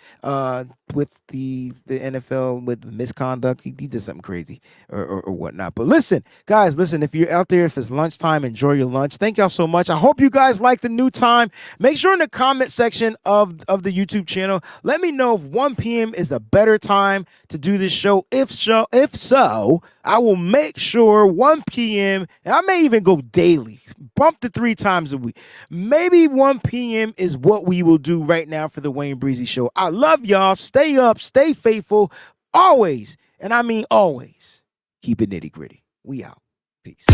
with the NFL with misconduct. He did something crazy or whatnot. But listen, guys, if you're out there, if it's lunchtime, enjoy your lunch. Thank y'all so much. I hope you guys like the new time. Make sure in the comment section of the YouTube channel, let me know if 1 p.m. is a better time to do this show. If so, I will make sure 1 p.m. and I may even go daily, bump to 3 times a week. Maybe 1 p.m. is what we will do right now for the Wayne Breezie Show. I love y'all. Stay up, stay faithful, always, and I mean always. Keep it nitty gritty. We out. Peace.